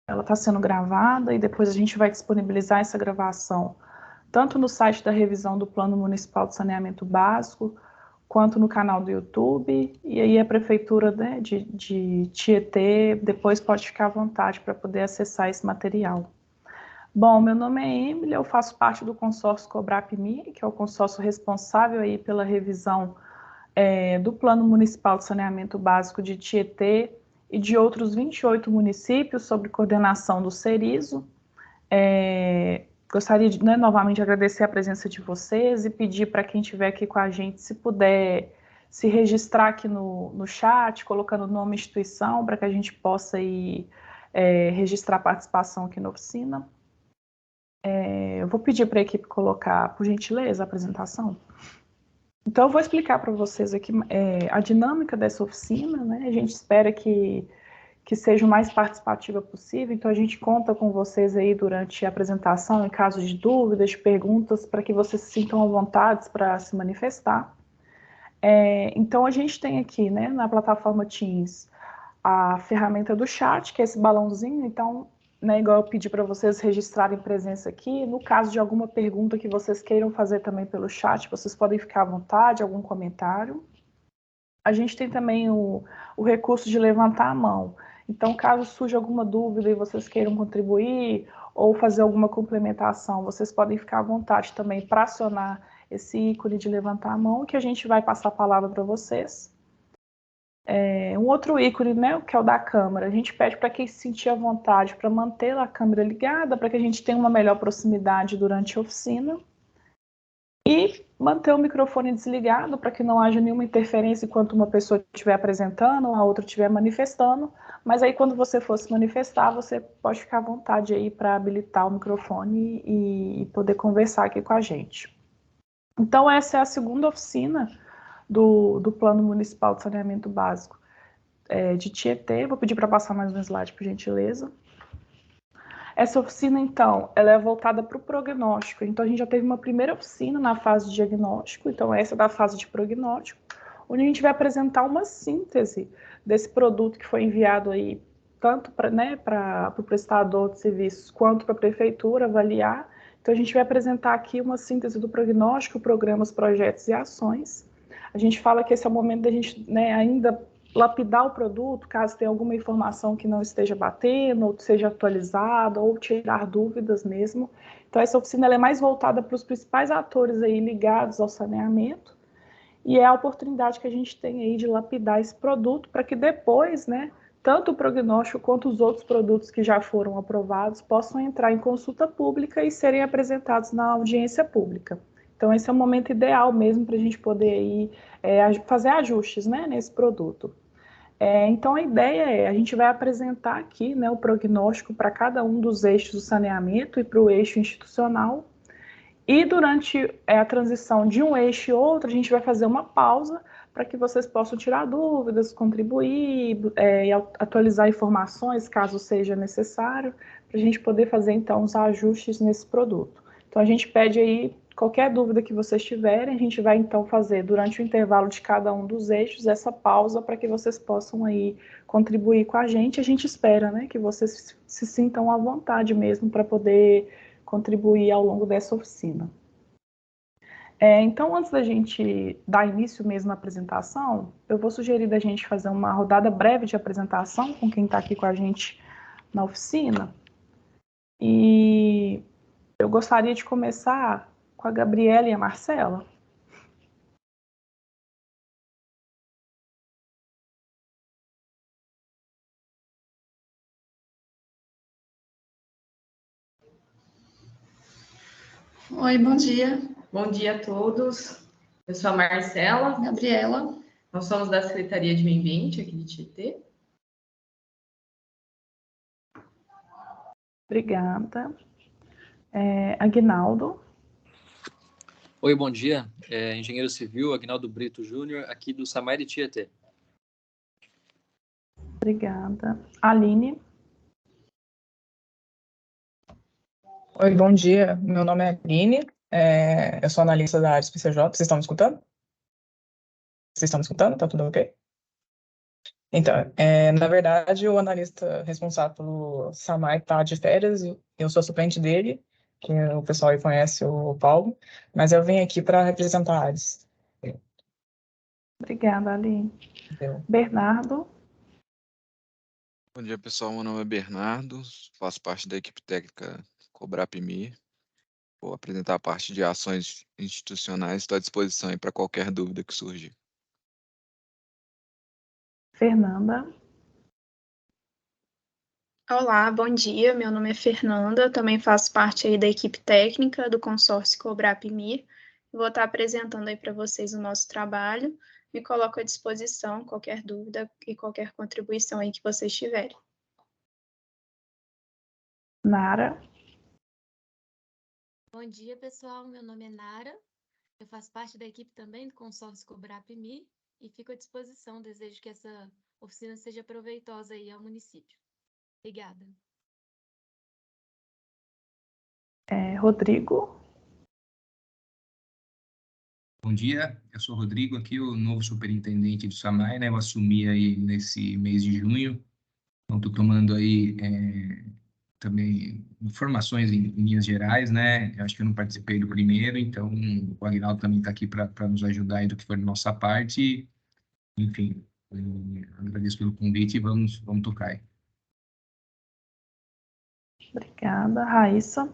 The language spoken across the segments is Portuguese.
ela está sendo gravada e depois a gente vai disponibilizar essa gravação tanto no site da revisão do Plano Municipal de Saneamento Básico, quanto no canal do YouTube, e aí a Prefeitura, né, de Tietê depois pode ficar à vontade para poder acessar esse material. Bom, meu nome é Emily, eu faço parte do consórcio Cobrapmi, que é o consórcio responsável aí pela revisão do Plano Municipal de Saneamento Básico de Tietê e de outros 28 municípios, sob coordenação do Cerizo. Gostaria de, novamente, agradecer a presença de vocês e pedir para quem estiver aqui com a gente, se puder se registrar aqui no chat, colocando o nome e instituição, para que a gente possa aí, registrar a participação aqui na oficina. Eu vou pedir para a equipe colocar, por gentileza, a apresentação. Então, eu vou explicar para vocês aqui a dinâmica dessa oficina, né? A gente espera que seja o mais participativa possível, então a gente conta com vocês aí durante a apresentação, em caso de dúvidas, de perguntas, para que vocês se sintam à vontade para se manifestar. Então a gente tem aqui, né, na plataforma Teams, a ferramenta do chat, que é esse balãozinho, então, né, igual eu pedi para vocês registrarem presença aqui, no caso de alguma pergunta que vocês queiram fazer também pelo chat, vocês podem ficar à vontade, algum comentário. A gente tem também o recurso de levantar a mão. Então, caso surja alguma dúvida e vocês queiram contribuir ou fazer alguma complementação, vocês podem ficar à vontade também para acionar esse ícone de levantar a mão, que a gente vai passar a palavra para vocês. Um outro ícone, né, que é o da câmera, a gente pede para quem se sentir à vontade para manter a câmera ligada, para que a gente tenha uma melhor proximidade durante a oficina. E manter o microfone desligado para que não haja nenhuma interferência enquanto uma pessoa estiver apresentando, a outra estiver manifestando, mas aí quando você for se manifestar, você pode ficar à vontade aí para habilitar o microfone e poder conversar aqui com a gente. Então essa é a segunda oficina do Plano Municipal de Saneamento Básico de Tietê. Vou pedir para passar mais um slide, por gentileza. Essa oficina, então, ela é voltada para o prognóstico. Então, a gente já teve uma primeira oficina na fase de diagnóstico, então essa é da fase de prognóstico, onde a gente vai apresentar uma síntese desse produto que foi enviado aí, tanto para o prestador de serviços quanto para a prefeitura avaliar. Então, a gente vai apresentar aqui uma síntese do prognóstico, programas, projetos e ações. A gente fala que esse é o momento da gente, né, ainda lapidar o produto, caso tenha alguma informação que não esteja batendo, ou seja atualizada, ou tirar dúvidas mesmo. Então, essa oficina ela é mais voltada para os principais atores aí ligados ao saneamento, e é a oportunidade que a gente tem aí de lapidar esse produto, para que depois, né, tanto o prognóstico quanto os outros produtos que já foram aprovados possam entrar em consulta pública e serem apresentados na audiência pública. Então, esse é o momento ideal mesmo para a gente poder aí, fazer ajustes, né, nesse produto. Então, a ideia a gente vai apresentar aqui, né, o prognóstico para cada um dos eixos do saneamento e para o eixo institucional. E durante a transição de um eixo e outro, a gente vai fazer uma pausa para que vocês possam tirar dúvidas, contribuir e atualizar informações, caso seja necessário, para a gente poder fazer, então, os ajustes nesse produto. Então, a gente pede aí qualquer dúvida que vocês tiverem, a gente vai, então, fazer, durante o intervalo de cada um dos eixos, essa pausa para que vocês possam aí contribuir com a gente. A gente espera, né, que vocês se sintam à vontade mesmo para poder contribuir ao longo dessa oficina. Então, antes da gente dar início mesmo à apresentação, eu vou sugerir da gente fazer uma rodada breve de apresentação com quem está aqui com a gente na oficina. E eu gostaria de começar com a Gabriela e a Marcela. Oi, bom dia. Bom dia a todos. Eu sou a Marcela. Gabriela. Nós somos da Secretaria de Meio Ambiente aqui de Tietê. Obrigada. Aguinaldo. Oi, bom dia. Engenheiro civil Aguinaldo Brito Júnior, aqui do SAMAI de Tietê. Obrigada. Aline. Oi, bom dia. Meu nome é Aline. Eu sou analista da área do PCJ. Vocês estão me escutando? Tá tudo ok? Então, na verdade, o analista responsável pelo SAMAI está de férias, e eu sou suplente dele, que o pessoal aí conhece, o Paulo, mas eu vim aqui para representar a Ares. Obrigada, Aline. Entendeu? Bernardo. Bom dia, pessoal. Meu nome é Bernardo, faço parte da equipe técnica Cobrapmi. Vou apresentar a parte de ações institucionais. Estou à disposição aí para qualquer dúvida que surgir. Fernanda. Olá, bom dia. Meu nome é Fernanda, também faço parte aí da equipe técnica do consórcio Cobrapmi. Vou estar apresentando aí para vocês o nosso trabalho. Me coloco à disposição qualquer dúvida e qualquer contribuição aí que vocês tiverem. Nara. Bom dia, pessoal. Meu nome é Nara. Eu faço parte da equipe também do consórcio Cobrapmi e fico à disposição. Desejo que essa oficina seja proveitosa aí ao município. Obrigada. Rodrigo. Bom dia, eu sou o Rodrigo, aqui o novo superintendente do SAMAI, né? Eu assumi aí nesse mês de junho, então estou tomando aí também informações em linhas gerais, né? Eu acho que eu não participei do primeiro, então o Aguinaldo também está aqui para nos ajudar aí do que for da nossa parte. Enfim, agradeço pelo convite e vamos tocar aí. Obrigada. Raíssa.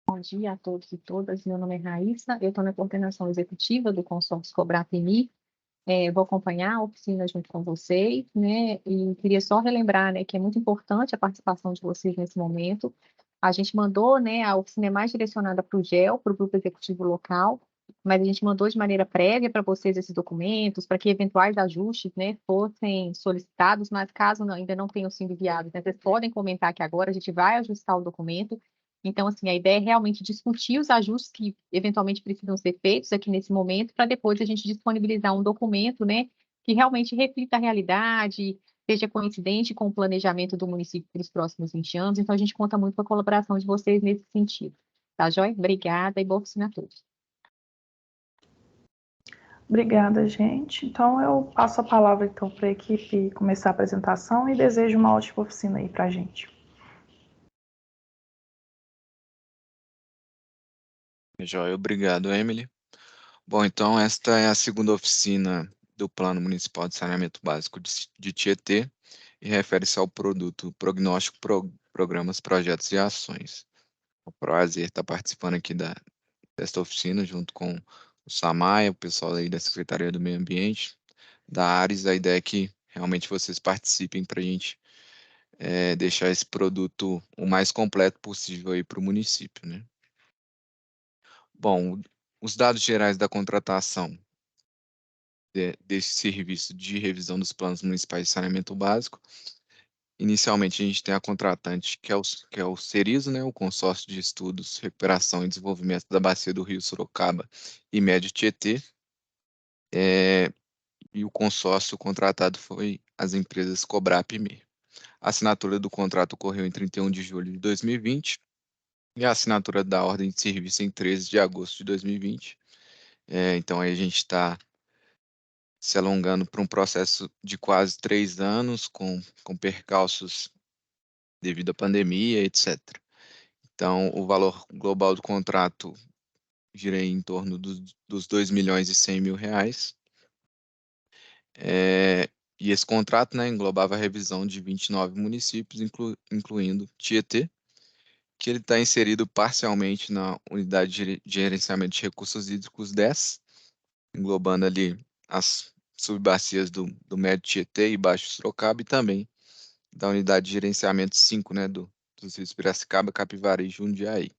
Bom dia a todos e todas. Meu nome é Raíssa, eu estou na coordenação executiva do consórcio Cobrapmi. Vou acompanhar a oficina junto com vocês, né? E queria só relembrar, né, que é muito importante a participação de vocês nesse momento. A gente mandou, né, a oficina é mais direcionada para o GEL, para o Grupo Executivo Local, mas a gente mandou de maneira prévia para vocês esses documentos, para que eventuais ajustes, né, fossem solicitados, mas caso ainda não tenham sido enviados, né, vocês podem comentar que agora a gente vai ajustar o documento. Então, assim, a ideia é realmente discutir os ajustes que eventualmente precisam ser feitos aqui nesse momento, para depois a gente disponibilizar um documento, né, que realmente reflita a realidade, seja coincidente com o planejamento do município para os próximos 20 anos. Então, a gente conta muito com a colaboração de vocês nesse sentido. Tá, joia? Obrigada e boa oficina a todos. Obrigada, gente. Então, eu passo a palavra então para a equipe começar a apresentação e desejo uma ótima oficina aí para a gente. Joia, obrigado, Emily. Bom, então esta é a segunda oficina do Plano Municipal de Saneamento Básico de Tietê e refere-se ao produto Prognóstico, Programas, Projetos e Ações. É um prazer estar participando aqui desta oficina junto com o SAMAI, o pessoal aí da Secretaria do Meio Ambiente, da Ares. A ideia é que realmente vocês participem para a gente deixar esse produto o mais completo possível aí para o município, né? Bom, os dados gerais da contratação desse serviço de revisão dos planos municipais de saneamento básico. Inicialmente, a gente tem a contratante, que é o Cerizo, né, o Consórcio de Estudos, Recuperação e Desenvolvimento da Bacia do Rio Sorocaba e Médio Tietê. E o consórcio contratado foi as empresas Cobrapmi. A assinatura do contrato ocorreu em 31 de julho de 2020 e a assinatura da ordem de serviço em 13 de agosto de 2020. Então, aí a gente está se alongando para um processo de quase 3 anos, com percalços devido à pandemia, etc. Então, o valor global do contrato gira em torno dos 2.100.000 reais. E esse contrato, né, englobava a revisão de 29 municípios, incluindo Tietê, que ele está inserido parcialmente na unidade de gerenciamento de recursos hídricos 10, englobando ali as subbacias do Médio Tietê e Baixo Sorocaba, e também da unidade de gerenciamento 5, né, dos rios Piracicaba, Capivari e Jundiaí.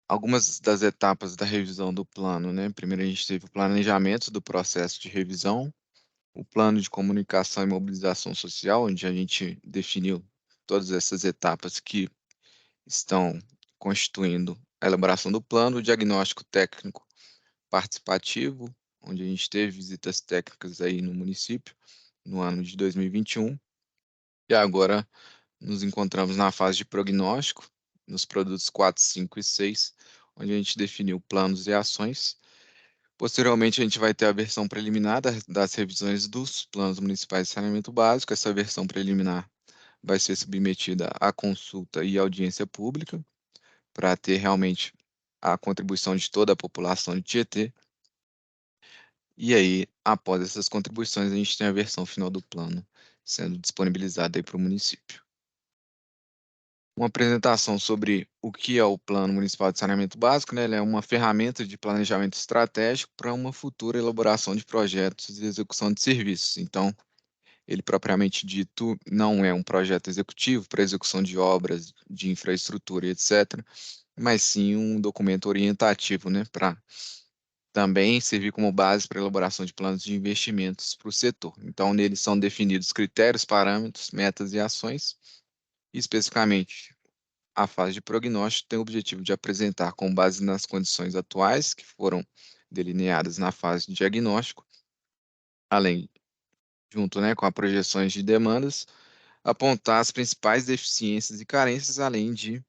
Algumas das etapas da revisão do plano, né? Primeiro a gente teve o planejamento do processo de revisão, o plano de comunicação e mobilização social, onde a gente definiu todas essas etapas que estão constituindo a elaboração do plano, o diagnóstico técnico participativo, onde a gente teve visitas técnicas aí no município no ano de 2021, e agora nos encontramos na fase de prognóstico, nos produtos 4, 5 e 6, onde a gente definiu planos e ações. Posteriormente, a gente vai ter a versão preliminar das revisões dos planos municipais de saneamento básico. Essa versão preliminar vai ser submetida à consulta e audiência pública para ter realmente a contribuição de toda a população de Tietê. E aí, após essas contribuições, a gente tem a versão final do plano sendo disponibilizada para o município. Uma apresentação sobre o que é o Plano Municipal de Saneamento Básico, né? Ele é uma ferramenta de planejamento estratégico para uma futura elaboração de projetos e execução de serviços. Então, ele propriamente dito não é um projeto executivo para execução de obras de infraestrutura e etc., mas sim um documento orientativo, né? Para também servir como base para a elaboração de planos de investimentos para o setor. Então, neles são definidos critérios, parâmetros, metas e ações, e especificamente a fase de prognóstico tem o objetivo de apresentar, com base nas condições atuais que foram delineadas na fase de diagnóstico, além, junto, né, com as projeções de demandas, apontar as principais deficiências e carências, além de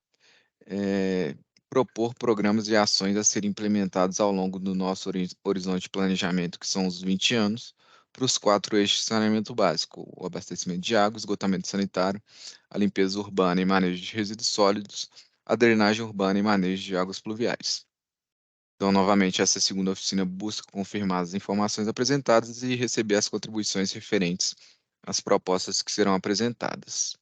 propor programas e ações a serem implementados ao longo do nosso horizonte de planejamento, que são os 20 anos, para os 4 eixos de saneamento básico: o abastecimento de água, esgotamento sanitário, a limpeza urbana e manejo de resíduos sólidos, a drenagem urbana e manejo de águas pluviais. Então, novamente, essa segunda oficina busca confirmar as informações apresentadas e receber as contribuições referentes às propostas que serão apresentadas.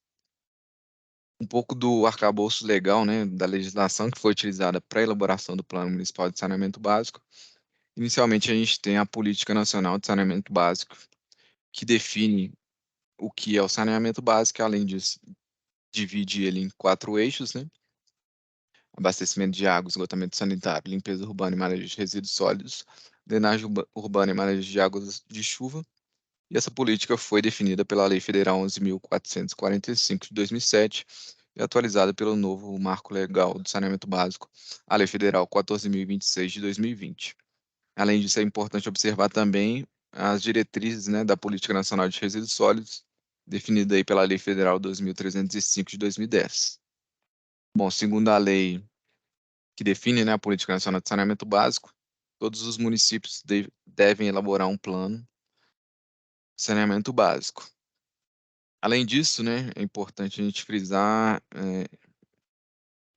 Um pouco do arcabouço legal, né, da legislação que foi utilizada para a elaboração do Plano Municipal de Saneamento Básico. Inicialmente, a gente tem a Política Nacional de Saneamento Básico, que define o que é o saneamento básico. Além disso, divide ele em 4 eixos, né? Abastecimento de água, esgotamento sanitário, limpeza urbana e manejo de resíduos sólidos, drenagem urbana e manejo de águas de chuva. E essa política foi definida pela Lei Federal 11.445 de 2007 e atualizada pelo novo Marco Legal do Saneamento Básico, a Lei Federal 14.026 de 2020. Além disso, é importante observar também as diretrizes, né, da Política Nacional de Resíduos Sólidos, definida aí pela Lei Federal 2.305 de 2010. Bom, segundo a lei que define, né, a Política Nacional de Saneamento Básico, todos os municípios devem elaborar um plano de saneamento básico. Além disso, né, é importante a gente frisar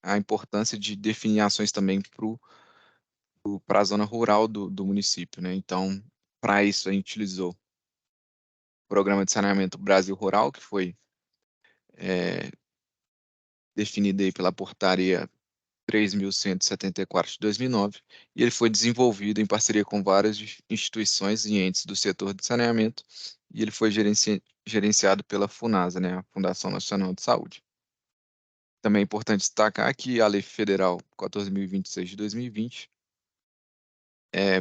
a importância de definir ações também para a zona rural do município, né? Então, para isso, a gente utilizou o Programa de Saneamento Brasil Rural, que foi definido aí pela Portaria 3.174 de 2009, e ele foi desenvolvido em parceria com várias instituições e entes do setor de saneamento, e ele foi gerenciado pela FUNASA, né, a Fundação Nacional de Saúde. Também é importante destacar que a Lei Federal 14.026 de 2020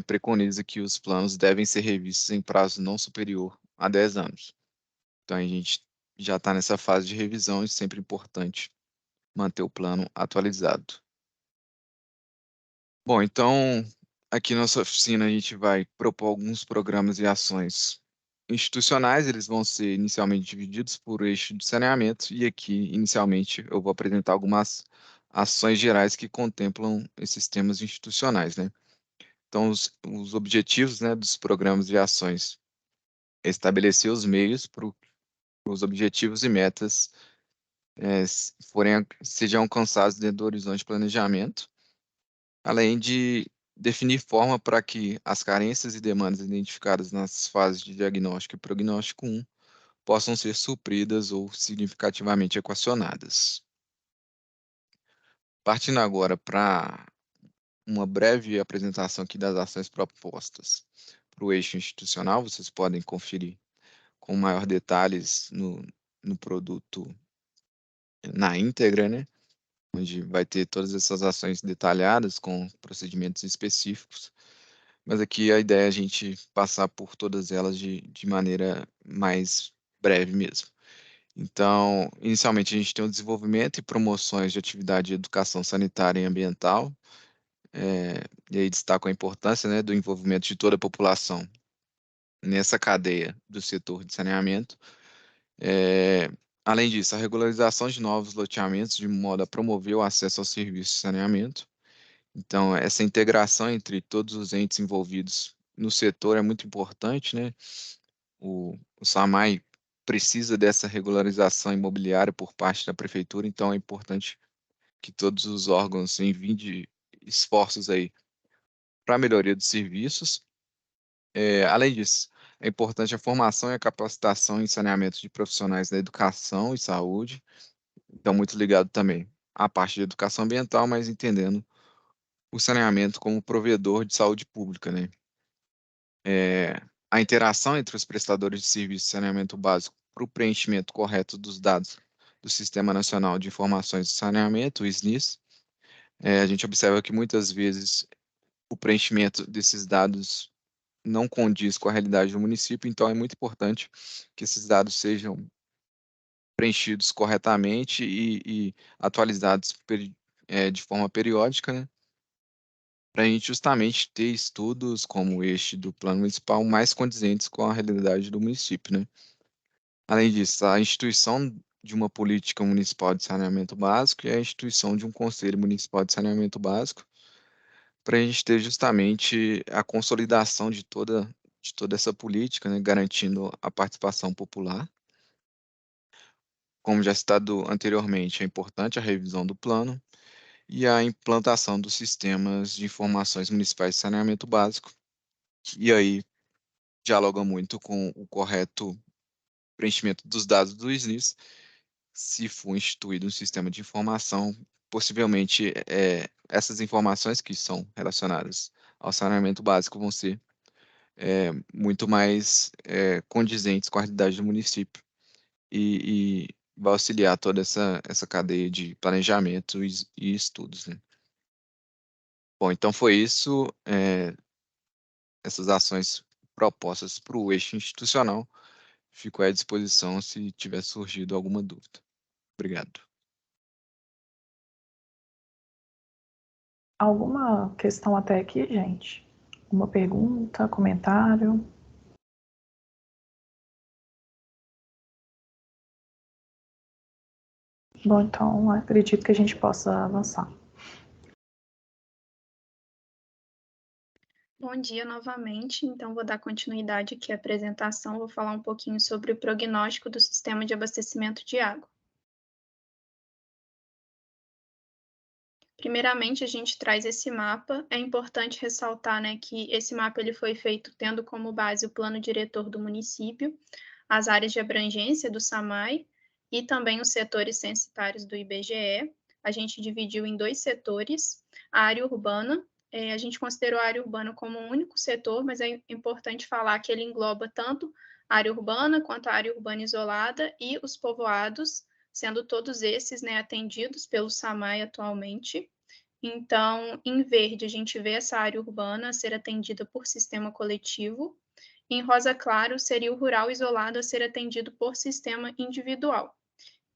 preconiza que os planos devem ser revistos em prazo não superior a 10 anos. Então, a gente já está nessa fase de revisão e sempre é importante manter o plano atualizado. Bom, então, aqui na nossa oficina a gente vai propor alguns programas e ações institucionais. Eles vão ser inicialmente divididos por eixo de saneamento, e aqui, inicialmente, eu vou apresentar algumas ações gerais que contemplam esses temas institucionais, né? Então, os objetivos, né, dos programas e ações: estabelecer os meios para os objetivos e metas sejam alcançados dentro do horizonte de planejamento, além de definir forma para que as carências e demandas identificadas nas fases de diagnóstico e prognóstico 1 possam ser supridas ou significativamente equacionadas. Partindo agora para uma breve apresentação aqui das ações propostas para o eixo institucional, vocês podem conferir com maior detalhes no produto na íntegra, né? Onde vai ter todas essas ações detalhadas com procedimentos específicos. Mas aqui a ideia é a gente passar por todas elas de maneira mais breve mesmo. Então, inicialmente, a gente tem o desenvolvimento e promoções de atividade de educação sanitária e ambiental. E aí destaco a importância, né, do envolvimento de toda a população nessa cadeia do setor de saneamento. Além disso, a regularização de novos loteamentos de modo a promover o acesso ao serviço de saneamento, Então, essa integração entre todos os entes envolvidos no setor é muito importante, né? O SAMAI precisa dessa regularização imobiliária por parte da prefeitura, então é importante que todos os órgãos enviem de esforços aí para a melhoria dos serviços. Além disso, é importante a formação e a capacitação em saneamento de profissionais da educação e saúde, então muito ligado também à parte de educação ambiental, mas entendendo o saneamento como provedor de saúde pública, né? A interação entre os prestadores de serviço de saneamento básico para o preenchimento correto dos dados do Sistema Nacional de Informações de Saneamento, o SNIS. A gente observa que muitas vezes o preenchimento desses dados não condiz com a realidade do município, então é muito importante que esses dados sejam preenchidos corretamente e atualizados de forma periódica, né? Para a gente justamente ter estudos como este do Plano Municipal mais condizentes com a realidade do município, né? Além disso, a instituição de uma política municipal de saneamento básico e a instituição de um Conselho Municipal de Saneamento Básico, para a gente ter justamente a consolidação de toda essa política, né, garantindo a participação popular. Como já citado anteriormente, é importante a revisão do plano e a implantação dos sistemas de informações municipais de saneamento básico, e aí dialoga muito com o correto preenchimento dos dados do SNIS, se for instituído um sistema de informação, possivelmente essas informações que são relacionadas ao saneamento básico vão ser muito mais condizentes com a realidade do município e vai auxiliar toda essa cadeia de planejamento e estudos, né? Bom, então foi isso, essas ações propostas para o eixo institucional. Fico à disposição se tiver surgido alguma dúvida. Obrigado. Alguma questão até aqui, gente? Uma pergunta, comentário? Bom, então acredito que a gente possa avançar. Bom dia novamente. Então, vou dar continuidade aqui à apresentação. Vou falar um pouquinho sobre o prognóstico do sistema de abastecimento de água. Primeiramente, a gente traz esse mapa. É importante ressaltar, né, que esse mapa ele foi feito tendo como base o plano diretor do município, as áreas de abrangência do SAMAI e também os setores censitários do IBGE. A gente dividiu em 2 setores, a área urbana. A gente considerou a área urbana como um único setor, mas é importante falar que ele engloba tanto a área urbana quanto a área urbana isolada e os povoados, sendo todos esses, né, atendidos pelo SAMAI atualmente. Então, em verde, a gente vê essa área urbana ser atendida por sistema coletivo. Em rosa claro, seria o rural isolado a ser atendido por sistema individual.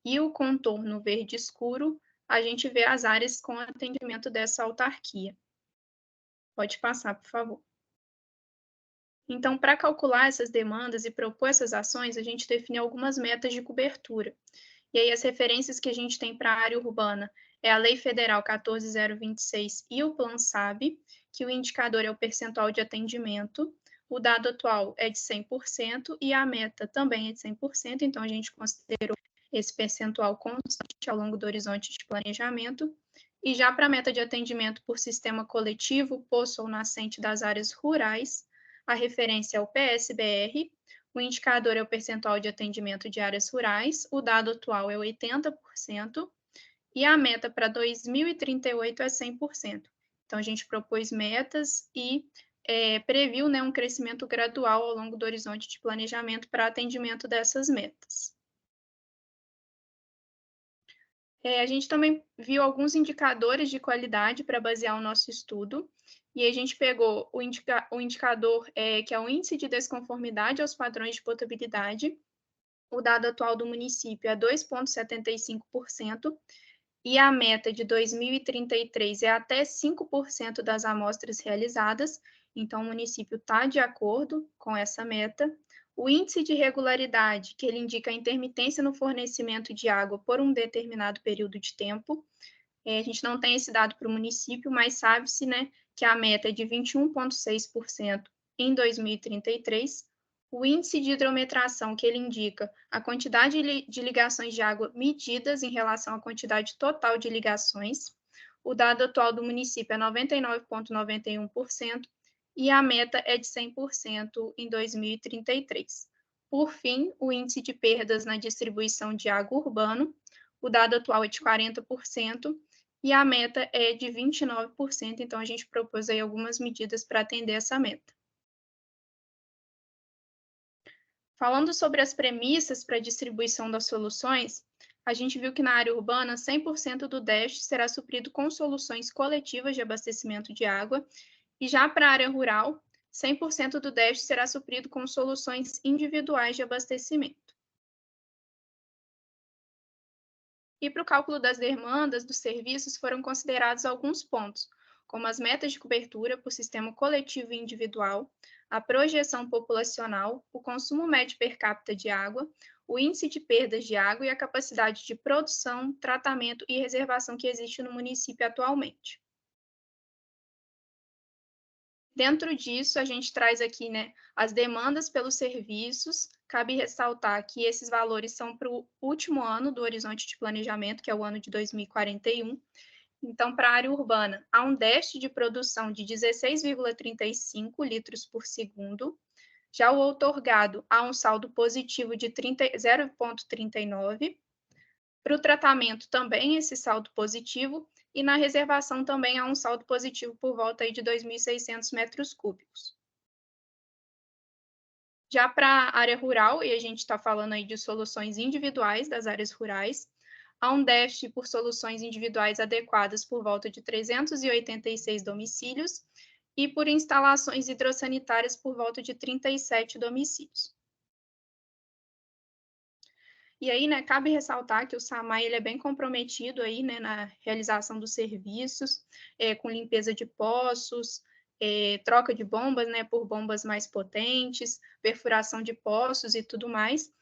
E o contorno verde escuro, a gente vê as áreas com atendimento dessa autarquia. Pode passar, por favor. Então, para calcular essas demandas e propor essas ações, a gente define algumas metas de cobertura. E aí, as referências que a gente tem para a área urbana é a Lei Federal 14.026 e o Plan SAB, que o indicador é o percentual de atendimento. O dado atual é de 100% e a meta também é de 100%, então a gente considerou esse percentual constante ao longo do horizonte de planejamento. E já para a meta de atendimento por sistema coletivo, poço ou nascente das áreas rurais, a referência é o PSBR, o indicador é o percentual de atendimento de áreas rurais, o dado atual é 80%, e a meta para 2038 é 100%. Então, a gente propôs metas e previu, né, um crescimento gradual ao longo do horizonte de planejamento para atendimento dessas metas. A gente também viu alguns indicadores de qualidade para basear o nosso estudo, e a gente pegou o indicador que é o índice de desconformidade aos padrões de potabilidade. O dado atual do município é 2,75%, e a meta de 2033 é até 5% das amostras realizadas, então o município está de acordo com essa meta. O índice de regularidade, que ele indica a intermitência no fornecimento de água por um determinado período de tempo, A gente não tem esse dado para o município, mas sabe-se, né, que a meta é de 21,6% em 2033. O índice de hidrometração, que ele indica a quantidade de ligações de água medidas em relação à quantidade total de ligações. O dado atual do município é 99,91% e a meta é de 100% em 2033. Por fim, o índice de perdas na distribuição de água urbano, o dado atual é de 40% e a meta é de 29%, então a gente propôs aí algumas medidas para atender essa meta. Falando sobre as premissas para a distribuição das soluções, a gente viu que na área urbana, 100% do déficit será suprido com soluções coletivas de abastecimento de água, e já para a área rural, 100% do déficit será suprido com soluções individuais de abastecimento. E para o cálculo das demandas dos serviços foram considerados alguns pontos, como as metas de cobertura por sistema coletivo e individual, a projeção populacional, o consumo médio per capita de água, o índice de perdas de água e a capacidade de produção, tratamento e reservação que existe no município atualmente. Dentro disso, a gente traz aqui, né, as demandas pelos serviços. Cabe ressaltar que esses valores são para o último ano do horizonte de planejamento, que é o ano de 2041. Então, para a área urbana, há um déficit de produção de 16,35 litros por segundo. Já o outorgado, há um saldo positivo de 0,39. Para o tratamento, também esse saldo positivo. E na reservação também há um saldo positivo por volta aí de 2.600 metros cúbicos. Já para a área rural, e a gente está falando aí de soluções individuais das áreas rurais, há um déficit por soluções individuais adequadas por volta de 386 domicílios e por instalações hidrossanitárias por volta de 37 domicílios. E aí, né, cabe ressaltar que o SAMAI ele é bem comprometido aí, né, na realização dos serviços, com limpeza de poços, troca de bombas, né, por bombas mais potentes, perfuração de poços e tudo mais.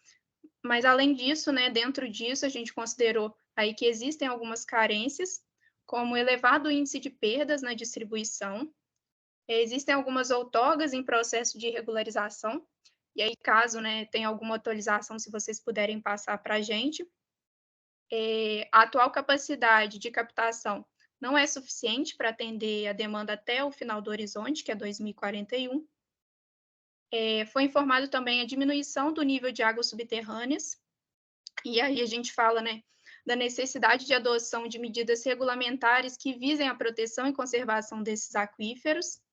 Mas, além disso, né, dentro disso, a gente considerou aí que existem algumas carências, como elevado índice de perdas na distribuição, existem algumas outorgas em processo de regularização, e aí, caso, né, tenha alguma atualização, se vocês puderem passar para a gente. A atual capacidade de captação não é suficiente para atender a demanda até o final do horizonte, que é 2041. Foi informado também a diminuição do nível de águas subterrâneas, e aí a gente fala, né, da necessidade de adoção de medidas regulamentares que visem a proteção e conservação desses aquíferos.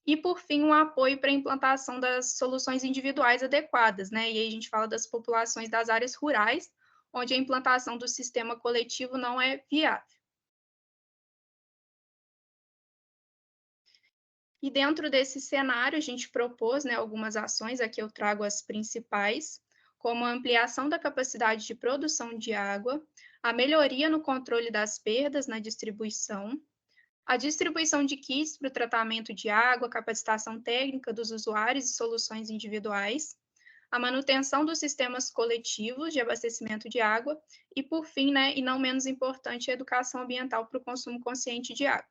E, por fim, um apoio para a implantação das soluções individuais adequadas, né? E aí a gente fala das populações das áreas rurais, onde a implantação do sistema coletivo não é viável. E dentro desse cenário, a gente propôs, né, algumas ações, aqui eu trago as principais, como a ampliação da capacidade de produção de água, a melhoria no controle das perdas na distribuição, a distribuição de kits para o tratamento de água, capacitação técnica dos usuários e soluções individuais, a manutenção dos sistemas coletivos de abastecimento de água e, por fim, né, e não menos importante, a educação ambiental para o consumo consciente de água.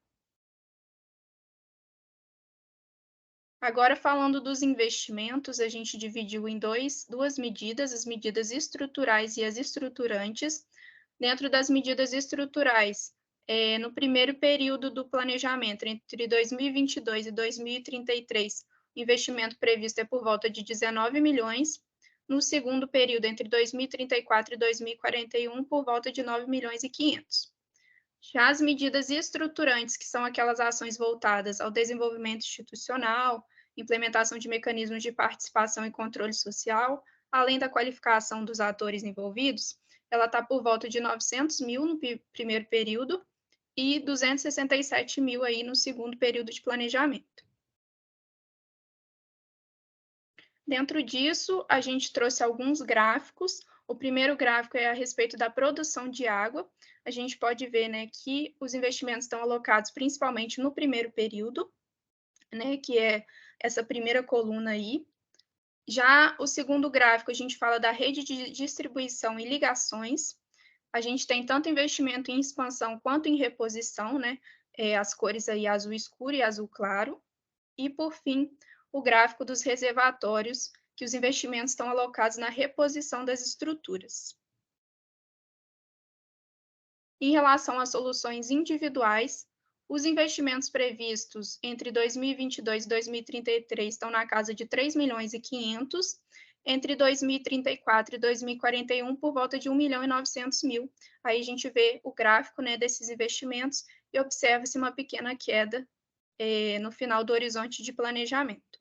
Agora, falando dos investimentos, a gente dividiu em duas medidas, as medidas estruturais e as estruturantes. Dentro das medidas estruturais, no primeiro período do planejamento, entre 2022 e 2033, o investimento previsto é por volta de 19 milhões. No segundo período, entre 2034 e 2041, por volta de 9 milhões e 500. Já as medidas estruturantes, que são aquelas ações voltadas ao desenvolvimento institucional, implementação de mecanismos de participação e controle social, além da qualificação dos atores envolvidos, ela está por volta de 900 mil no primeiro período e 267 mil aí no segundo período de planejamento. Dentro disso, a gente trouxe alguns gráficos. O primeiro gráfico é a respeito da produção de água. A gente pode ver, né, que os investimentos estão alocados principalmente no primeiro período, né, que é essa primeira coluna aí. Já o segundo gráfico, a gente fala da rede de distribuição e ligações. a gente tem tanto investimento em expansão quanto em reposição, né? As cores aí azul escuro e azul claro. E, por fim, o gráfico dos reservatórios, que os investimentos estão alocados na reposição das estruturas. Em relação às soluções individuais, os investimentos previstos entre 2022 e 2033 estão na casa de 3 milhões e 500, entre 2034 e 2041 por volta de 1 milhão e 900 mil. Aí a gente vê o gráfico, né, desses investimentos e observa-se uma pequena queda no final do horizonte de planejamento.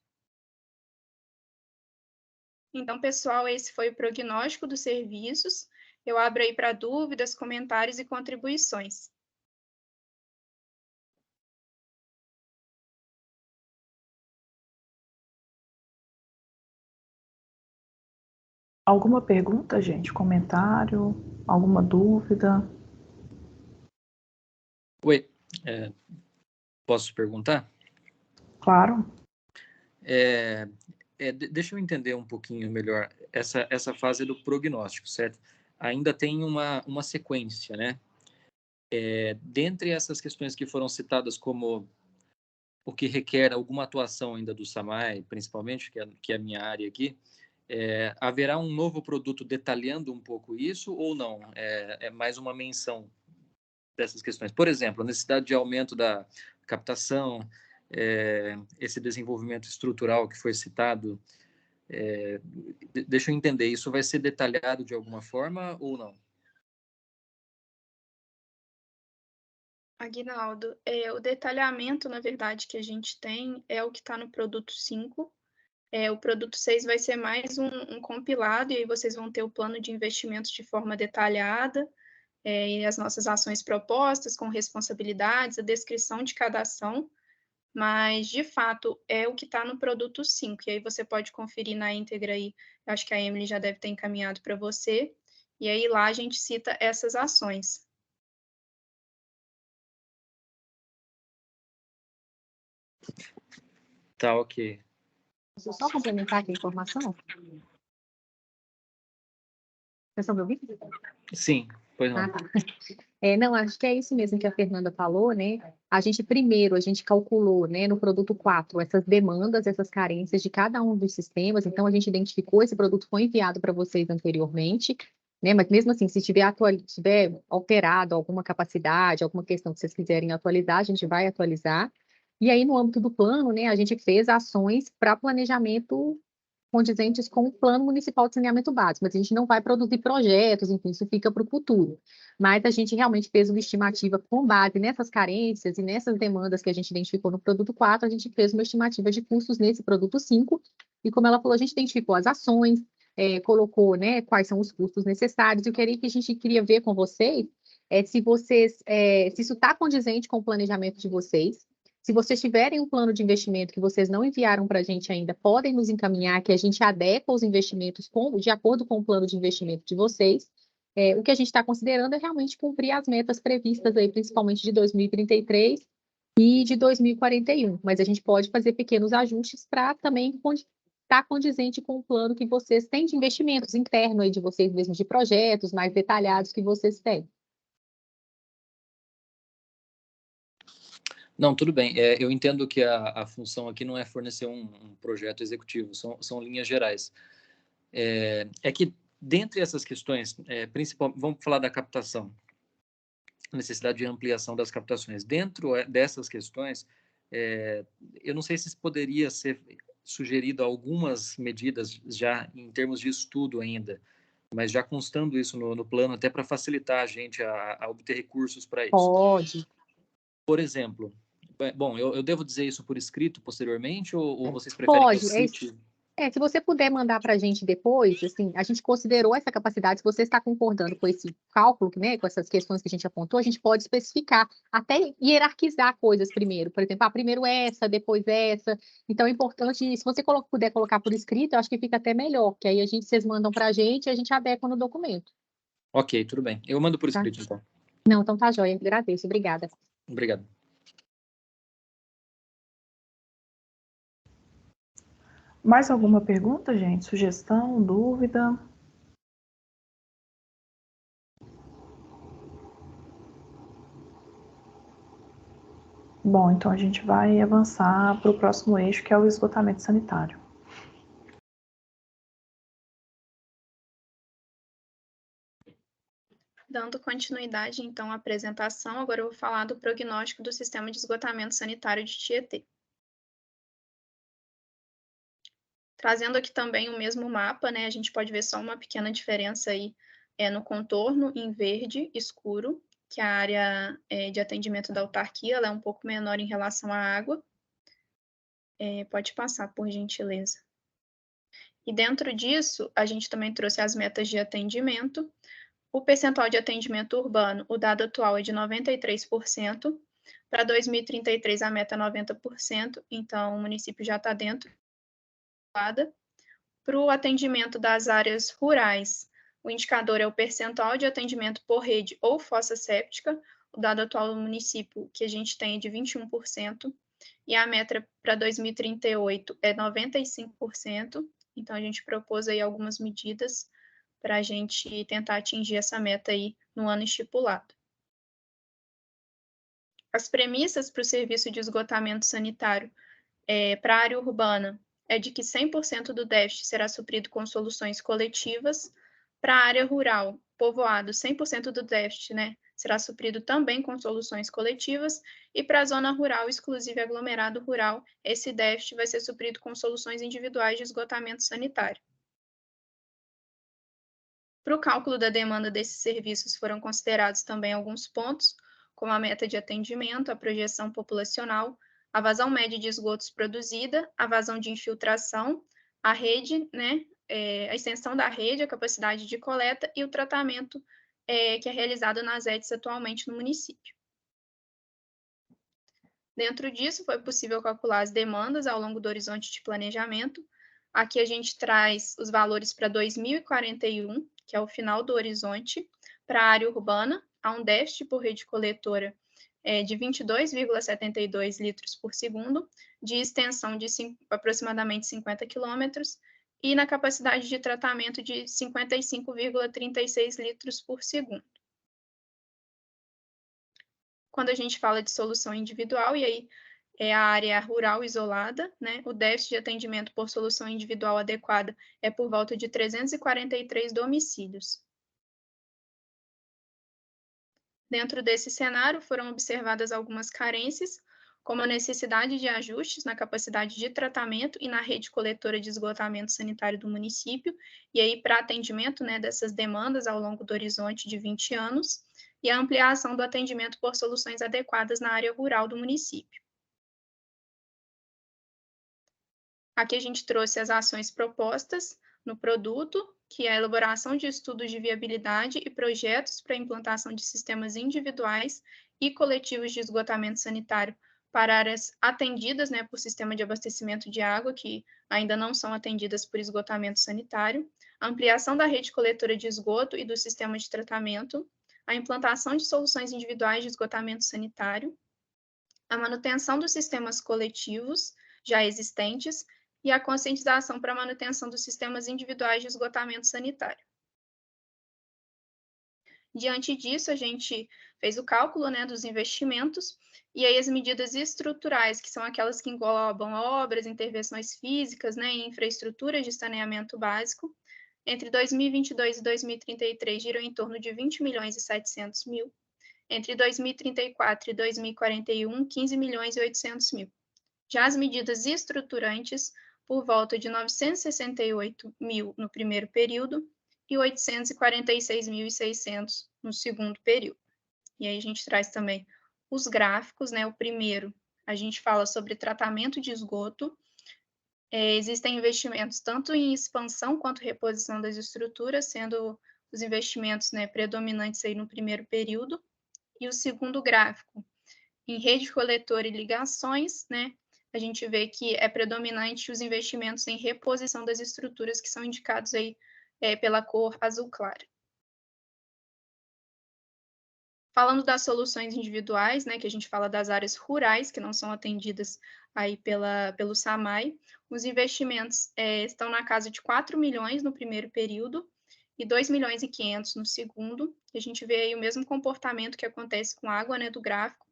Então, pessoal, esse foi o prognóstico dos serviços. Eu abro aí para dúvidas, comentários e contribuições. Alguma pergunta, gente? Comentário? Alguma dúvida? Oi, posso perguntar? Claro. Deixa eu entender um pouquinho melhor essa fase do prognóstico, certo? Ainda tem uma sequência, né? Dentre essas questões que foram citadas como o que requer alguma atuação ainda do SAMAI, principalmente, que é a minha área aqui, haverá um novo produto detalhando um pouco isso ou não? É mais uma menção dessas questões. Por exemplo, a necessidade de aumento da captação, esse desenvolvimento estrutural que foi citado, deixa eu entender, isso vai ser detalhado de alguma forma ou não? Aguinaldo, o detalhamento, na verdade, que a gente tem é o que está no produto 5. O produto 6 vai ser mais um compilado, e aí vocês vão ter o plano de investimentos de forma detalhada, e as nossas ações propostas, com responsabilidades, a descrição de cada ação, mas, de fato, é o que está no produto 5, e aí você pode conferir na íntegra aí, eu acho que a Emily já deve ter encaminhado para você, e aí lá a gente cita essas ações. Tá, ok. Deixa eu só complementar aqui a informação. Vocês estão me ouvindo? Sim, pois não. Tá. Não, acho que é isso mesmo que a Fernanda falou, né? A gente calculou, né, no produto 4, essas demandas, essas carências de cada um dos sistemas, então a gente identificou, esse produto foi enviado para vocês anteriormente, né? Mas mesmo assim, se tiver alterado alguma capacidade, alguma questão que vocês quiserem atualizar, a gente vai atualizar. E aí, no âmbito do plano, né, a gente fez ações para planejamento condizentes com o Plano Municipal de Saneamento Básico, mas a gente não vai produzir projetos, enfim, isso fica para o futuro. Mas a gente realmente fez uma estimativa com base nessas carências e nessas demandas que a gente identificou no produto 4, a gente fez uma estimativa de custos nesse produto 5, e como ela falou, a gente identificou as ações, colocou, né, quais são os custos necessários, e o que a gente queria ver com vocês se isso está condizente com o planejamento de vocês. Se vocês tiverem um plano de investimento que vocês não enviaram para a gente ainda, podem nos encaminhar, que a gente adequa os investimentos de acordo com o plano de investimento de vocês. O que a gente está considerando é realmente cumprir as metas previstas aí, principalmente de 2033 e de 2041. Mas a gente pode fazer pequenos ajustes para também estar condizente com o plano que vocês têm de investimentos internos aí de vocês mesmos, de projetos mais detalhados que vocês têm. Não, tudo bem. Eu entendo que a função aqui não é fornecer um projeto executivo, são linhas gerais. Que, dentre essas questões, vamos falar da captação, necessidade de ampliação das captações. Dentro dessas questões, eu não sei se poderia ser sugerido algumas medidas já em termos de estudo ainda, mas já constando isso no plano, até para facilitar a gente a obter recursos para isso. Pode. Por exemplo, bom, eu devo dizer isso por escrito posteriormente ou vocês preferem que eu cite? Se você puder mandar para a gente depois, assim, a gente considerou essa capacidade, se você está concordando com esse cálculo, né, com essas questões que a gente apontou, a gente pode especificar, até hierarquizar coisas primeiro. Por exemplo, primeiro essa, depois essa. Então, é importante, se você puder colocar por escrito, eu acho que fica até melhor, que aí vocês mandam para a gente e a gente adequa no documento. Ok, tudo bem. Eu mando por escrito, então. Não, então tá joia. Agradeço. Obrigada. Obrigado. Mais alguma pergunta, gente? Sugestão, dúvida? Bom, então a gente vai avançar para o próximo eixo, que é o esgotamento sanitário. Dando continuidade, então, à apresentação, agora eu vou falar do prognóstico do sistema de esgotamento sanitário de Tietê. Trazendo aqui também o mesmo mapa, né, a gente pode ver só uma pequena diferença aí no contorno em verde escuro, que a área de atendimento da autarquia ela é um pouco menor em relação à água. Pode passar, por gentileza. E dentro disso, a gente também trouxe as metas de atendimento. O percentual de atendimento urbano, o dado atual é de 93%. Para 2033, a meta é 90%, então o município já está dentro. Para o atendimento das áreas rurais, o indicador é o percentual de atendimento por rede ou fossa séptica. O dado atual do município que a gente tem é de 21%, e a meta para 2038 é 95%. Então, a gente propôs aí algumas medidas para a gente tentar atingir essa meta aí no ano estipulado. As premissas para o serviço de esgotamento sanitário para a área urbana é de que 100% do déficit será suprido com soluções coletivas. Para a área rural, povoado, 100% do déficit, né, será suprido também com soluções coletivas. E para a zona rural, exclusive aglomerado rural, esse déficit vai ser suprido com soluções individuais de esgotamento sanitário. Para o cálculo da demanda desses serviços foram considerados também alguns pontos, como a meta de atendimento, a projeção populacional, a vazão média de esgotos produzida, a vazão de infiltração, a rede, né, a extensão da rede, a capacidade de coleta e o tratamento que é realizado nas ETs atualmente no município. Dentro disso, foi possível calcular as demandas ao longo do horizonte de planejamento. Aqui a gente traz os valores para 2041, que é o final do horizonte. Para a área urbana, há um déficit por rede coletora de 22,72 litros por segundo, de extensão de aproximadamente 50 quilômetros, e na capacidade de tratamento de 55,36 litros por segundo. Quando a gente fala de solução individual, e aí é a área rural isolada, né? O déficit de atendimento por solução individual adequada é por volta de 343 domicílios. Dentro desse cenário, foram observadas algumas carências, como a necessidade de ajustes na capacidade de tratamento e na rede coletora de esgotamento sanitário do município, e aí para atendimento, né, dessas demandas ao longo do horizonte de 20 anos, e a ampliação do atendimento por soluções adequadas na área rural do município. Aqui a gente trouxe as ações propostas no produto, que é a elaboração de estudos de viabilidade e projetos para a implantação de sistemas individuais e coletivos de esgotamento sanitário para áreas atendidas, né, por sistema de abastecimento de água, que ainda não são atendidas por esgotamento sanitário, a ampliação da rede coletora de esgoto e do sistema de tratamento, a implantação de soluções individuais de esgotamento sanitário, a manutenção dos sistemas coletivos já existentes e a conscientização para a manutenção dos sistemas individuais de esgotamento sanitário. Diante disso, a gente fez o cálculo, né, dos investimentos, e aí as medidas estruturais, que são aquelas que englobam obras, intervenções físicas, né, e infraestruturas de saneamento básico, entre 2022 e 2033 giram em torno de 20 milhões e 700 mil, entre 2034 e 2041, 15 milhões e 800 mil. Já as medidas estruturantes, por volta de 968 mil no primeiro período e 846.600 no segundo período. E aí a gente traz também os gráficos, né? O primeiro, a gente fala sobre tratamento de esgoto. Existem investimentos tanto em expansão quanto reposição das estruturas, sendo os investimentos, né, predominantes aí no primeiro período. E o segundo gráfico, em rede coletora e ligações, né, a gente vê que é predominante os investimentos em reposição das estruturas que são indicados aí pela cor azul clara. Falando das soluções individuais, né, que a gente fala das áreas rurais, que não são atendidas aí pelo SAMAI, os investimentos estão na casa de 4 milhões no primeiro período e 2 milhões e 500 no segundo. A gente vê aí o mesmo comportamento que acontece com a água, né, do gráfico.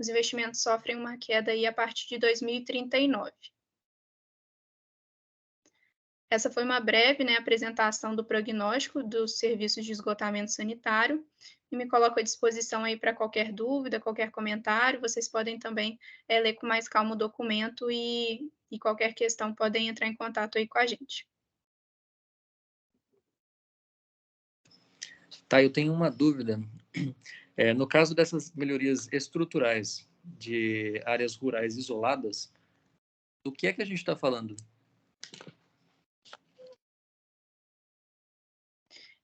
os investimentos sofrem uma queda aí a partir de 2039. Essa foi uma breve, né, apresentação do prognóstico dos serviços de esgotamento sanitário, e me coloco à disposição aí para qualquer dúvida, qualquer comentário. Vocês podem também ler com mais calma o documento e qualquer questão podem entrar em contato aí com a gente. Tá, eu tenho uma dúvida. No caso dessas melhorias estruturais de áreas rurais isoladas, do que é que a gente está falando?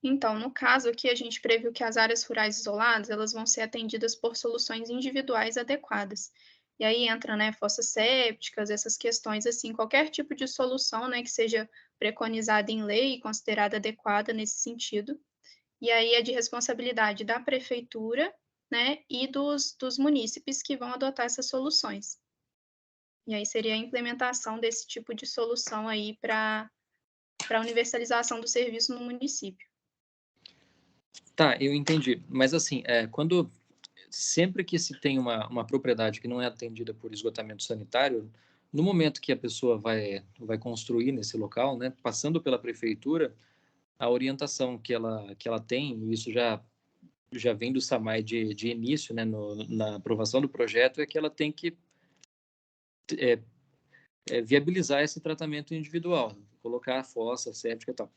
Então, no caso aqui, a gente previu que as áreas rurais isoladas, elas vão ser atendidas por soluções individuais adequadas. E aí entra, né, fossas sépticas, essas questões assim, qualquer tipo de solução, né, que seja preconizada em lei e considerada adequada nesse sentido. E aí é de responsabilidade da prefeitura, né, e dos munícipes que vão adotar essas soluções. E aí seria a implementação desse tipo de solução aí para a universalização do serviço no município. Tá, eu entendi. Mas assim, sempre que se tem uma propriedade que não é atendida por esgotamento sanitário, no momento que a pessoa vai construir nesse local, né, passando pela prefeitura, a orientação que ela tem, e isso já vem do SAMAI de início, né, na aprovação do projeto, é que ela tem que viabilizar esse tratamento individual, colocar a fossa séptica e tal.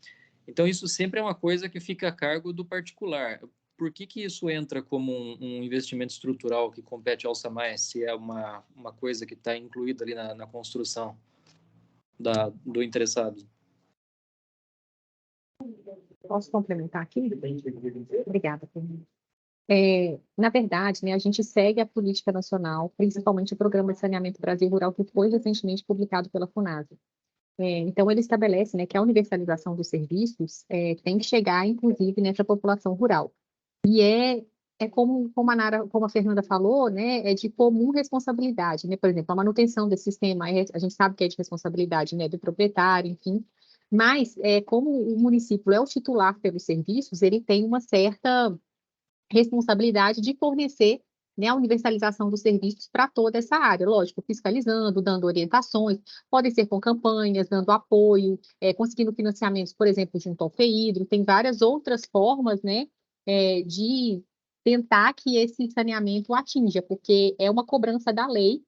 Então, isso sempre é uma coisa que fica a cargo do particular. Por que isso entra como um investimento estrutural que compete ao SAMAI, se é uma coisa que está incluída ali na construção do interessado? Posso complementar aqui? Obrigada, Fernanda. Na verdade, né, a gente segue a política nacional, principalmente o Programa de Saneamento Brasil Rural, que foi recentemente publicado pela FUNASA. Então, ele estabelece, né, que a universalização dos serviços tem que chegar, inclusive, nessa população rural. E como a Fernanda falou, né, é de comum responsabilidade, né? Por exemplo, a manutenção desse sistema, a gente sabe que é de responsabilidade, né, do proprietário, enfim, mas como o município é o titular pelos serviços, ele tem uma certa responsabilidade de fornecer, né, a universalização dos serviços para toda essa área, lógico, fiscalizando, dando orientações, podem ser com campanhas, dando apoio, conseguindo financiamentos, por exemplo, junto ao FEIDRO, tem várias outras formas, né, de tentar que esse saneamento atinja, porque é uma cobrança da lei,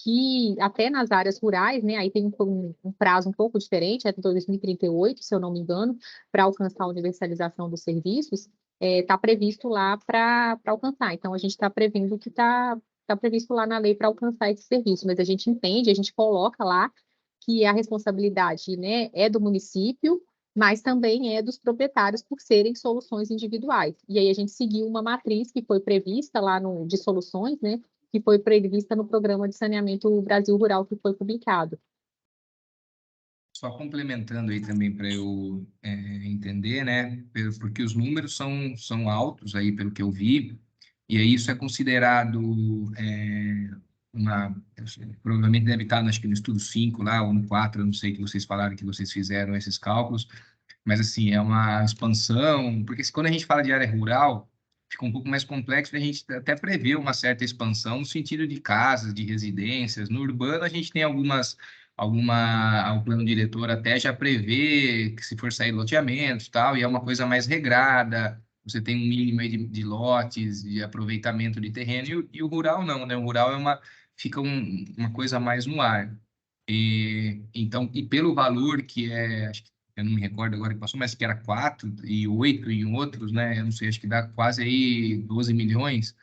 que até nas áreas rurais, né, aí tem um prazo um pouco diferente, até 2038, se eu não me engano, para alcançar a universalização dos serviços, está previsto lá para alcançar. Então, a gente está prevendo que está previsto lá na lei para alcançar esse serviço, mas a gente entende, a gente coloca lá que a responsabilidade, né, é do município, mas também é dos proprietários por serem soluções individuais. E aí a gente seguiu uma matriz que foi prevista lá de soluções, né, que foi prevista no Programa de Saneamento Brasil Rural, que foi publicado. Só complementando aí também para eu entender, né? Porque os números são altos aí, pelo que eu vi, e aí isso é considerado provavelmente deve estar, acho que no estudo 5 lá, ou no 4, eu não sei que vocês falaram que vocês fizeram esses cálculos, mas assim, é uma expansão, porque quando a gente fala de área rural, fica um pouco mais complexo, a gente até prevê uma certa expansão no sentido de casas, de residências. No urbano, a gente tem o plano diretor até já prevê que se for sair loteamentos tal, e é uma coisa mais regrada, você tem um mínimo aí de lotes, de aproveitamento de terreno, e o rural não, né? O rural fica uma coisa mais no ar. Então, e pelo valor que acho que eu não me recordo agora que passou, mas que era 4 e 8 em outros, né? Eu não sei, acho que dá quase aí 12 milhões.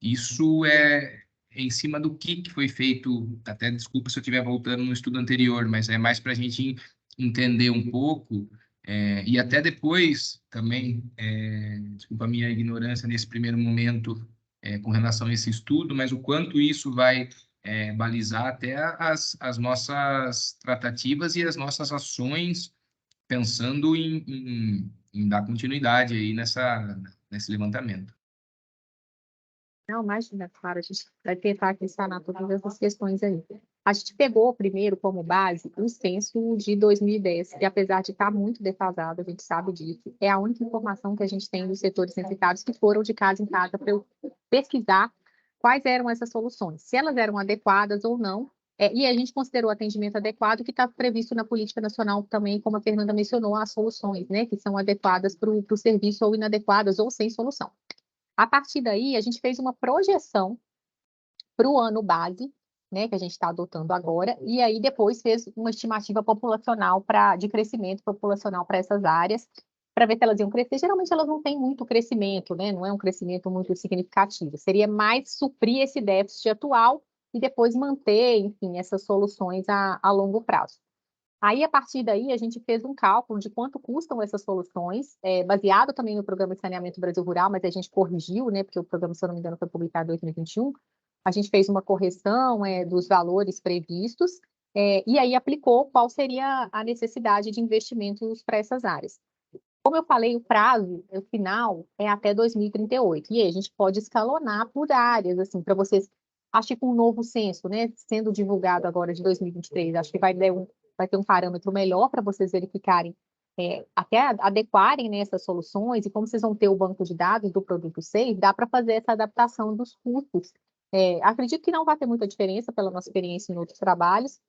Isso é em cima do que foi feito, até desculpa se eu estiver voltando no estudo anterior, mas é mais para a gente entender um pouco, e até depois também, desculpa a minha ignorância nesse primeiro momento com relação a esse estudo, mas o quanto isso vai balizar até as nossas tratativas e as nossas ações, pensando em dar continuidade aí nesse levantamento. Não, imagina, claro, a gente vai tentar aqui sanar todas essas questões aí. A gente pegou primeiro como base o censo de 2010, que apesar de estar muito defasado, a gente sabe disso, é a única informação que a gente tem dos setores censitários que foram de casa em casa para eu pesquisar quais eram essas soluções, se elas eram adequadas ou não, e a gente considerou o atendimento adequado, que está previsto na Política Nacional também, como a Fernanda mencionou, as soluções, né, que são adequadas para o serviço ou inadequadas ou sem solução. A partir daí, a gente fez uma projeção para o ano base, né, que a gente está adotando agora, e aí depois fez uma estimativa populacional de crescimento populacional para essas áreas, para ver se elas iam crescer. Geralmente elas não têm muito crescimento, né, não é um crescimento muito significativo. Seria mais suprir esse déficit atual e depois manter, enfim, essas soluções a longo prazo. Aí, a partir daí, a gente fez um cálculo de quanto custam essas soluções, baseado também no Programa de Saneamento Brasil Rural, mas a gente corrigiu, né, porque o programa, se eu não me engano, foi publicado em 2021. A gente fez uma correção dos valores previstos, e aí aplicou qual seria a necessidade de investimentos para essas áreas. Como eu falei, o prazo, o final, é até 2038. E aí a gente pode escalonar por áreas, assim, para vocês. Acho que com um novo censo, né, sendo divulgado agora de 2023, acho que vai ter um parâmetro melhor para vocês verificarem, até adequarem, né, essas soluções. E como vocês vão ter o banco de dados do produto 6, dá para fazer essa adaptação dos custos. Acredito que não vai ter muita diferença pela nossa experiência em outros trabalhos,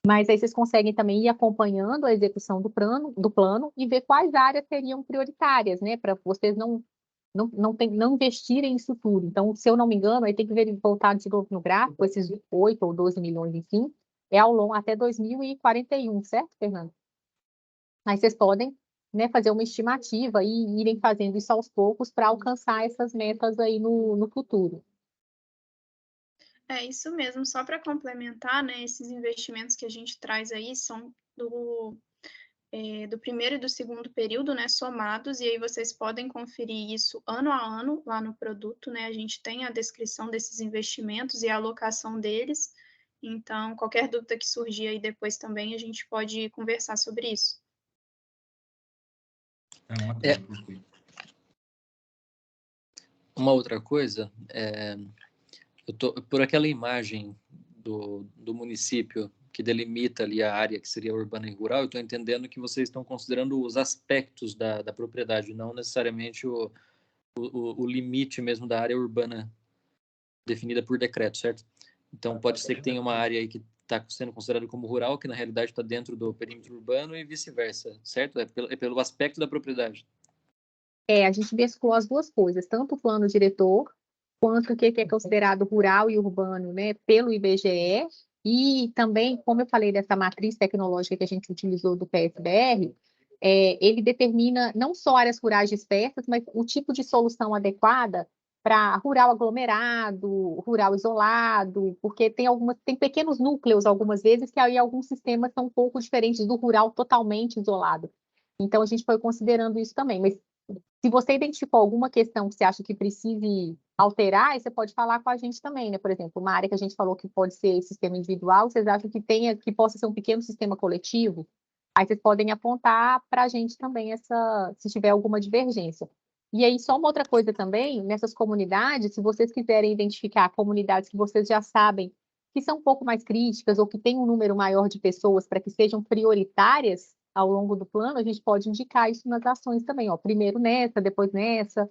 mas aí vocês conseguem também ir acompanhando a execução do plano e ver quais áreas seriam prioritárias, né, para vocês não investirem isso tudo. Então, se eu não me engano, aí tem que voltar de novo no gráfico, esses 8 ou 12 milhões, enfim, ao longo até 2041, certo, Fernando? Aí vocês podem, né, fazer uma estimativa e irem fazendo isso aos poucos para alcançar essas metas aí no futuro. É isso mesmo, só para complementar, né, esses investimentos que a gente traz aí são do primeiro e do segundo período, né, somados, e aí vocês podem conferir isso ano a ano lá no produto, né, a gente tem a descrição desses investimentos e a alocação deles, então qualquer dúvida que surgir aí depois também, a gente pode conversar sobre isso. Uma outra coisa, por aquela imagem do município que delimita ali a área que seria urbana e rural, eu estou entendendo que vocês estão considerando os aspectos da propriedade, não necessariamente o limite mesmo da área urbana definida por decreto, certo? Então, pode ser que tenha uma área aí que está sendo considerada como rural, que na realidade está dentro do perímetro urbano e vice-versa, certo? É pelo aspecto da propriedade. A gente mesclou as duas coisas, tanto o plano diretor, quanto o que é considerado rural e urbano, né, pelo IBGE, e também, como eu falei dessa matriz tecnológica que a gente utilizou do PSBR, ele determina não só áreas rurais dispersas, mas o tipo de solução adequada para rural aglomerado, rural isolado, porque tem pequenos núcleos, algumas vezes, que aí alguns sistemas são um pouco diferentes do rural totalmente isolado. Então, a gente foi considerando isso também, mas se você identificou alguma questão que você acha que precise alterar, aí você pode falar com a gente também, né? Por exemplo, uma área que a gente falou que pode ser sistema individual, vocês acham que possa ser um pequeno sistema coletivo? Aí vocês podem apontar para a gente também se tiver alguma divergência. E aí, só uma outra coisa também, nessas comunidades, se vocês quiserem identificar comunidades que vocês já sabem que são um pouco mais críticas ou que têm um número maior de pessoas para que sejam prioritárias ao longo do plano, a gente pode indicar isso nas ações também, ó, primeiro nessa, depois nessa,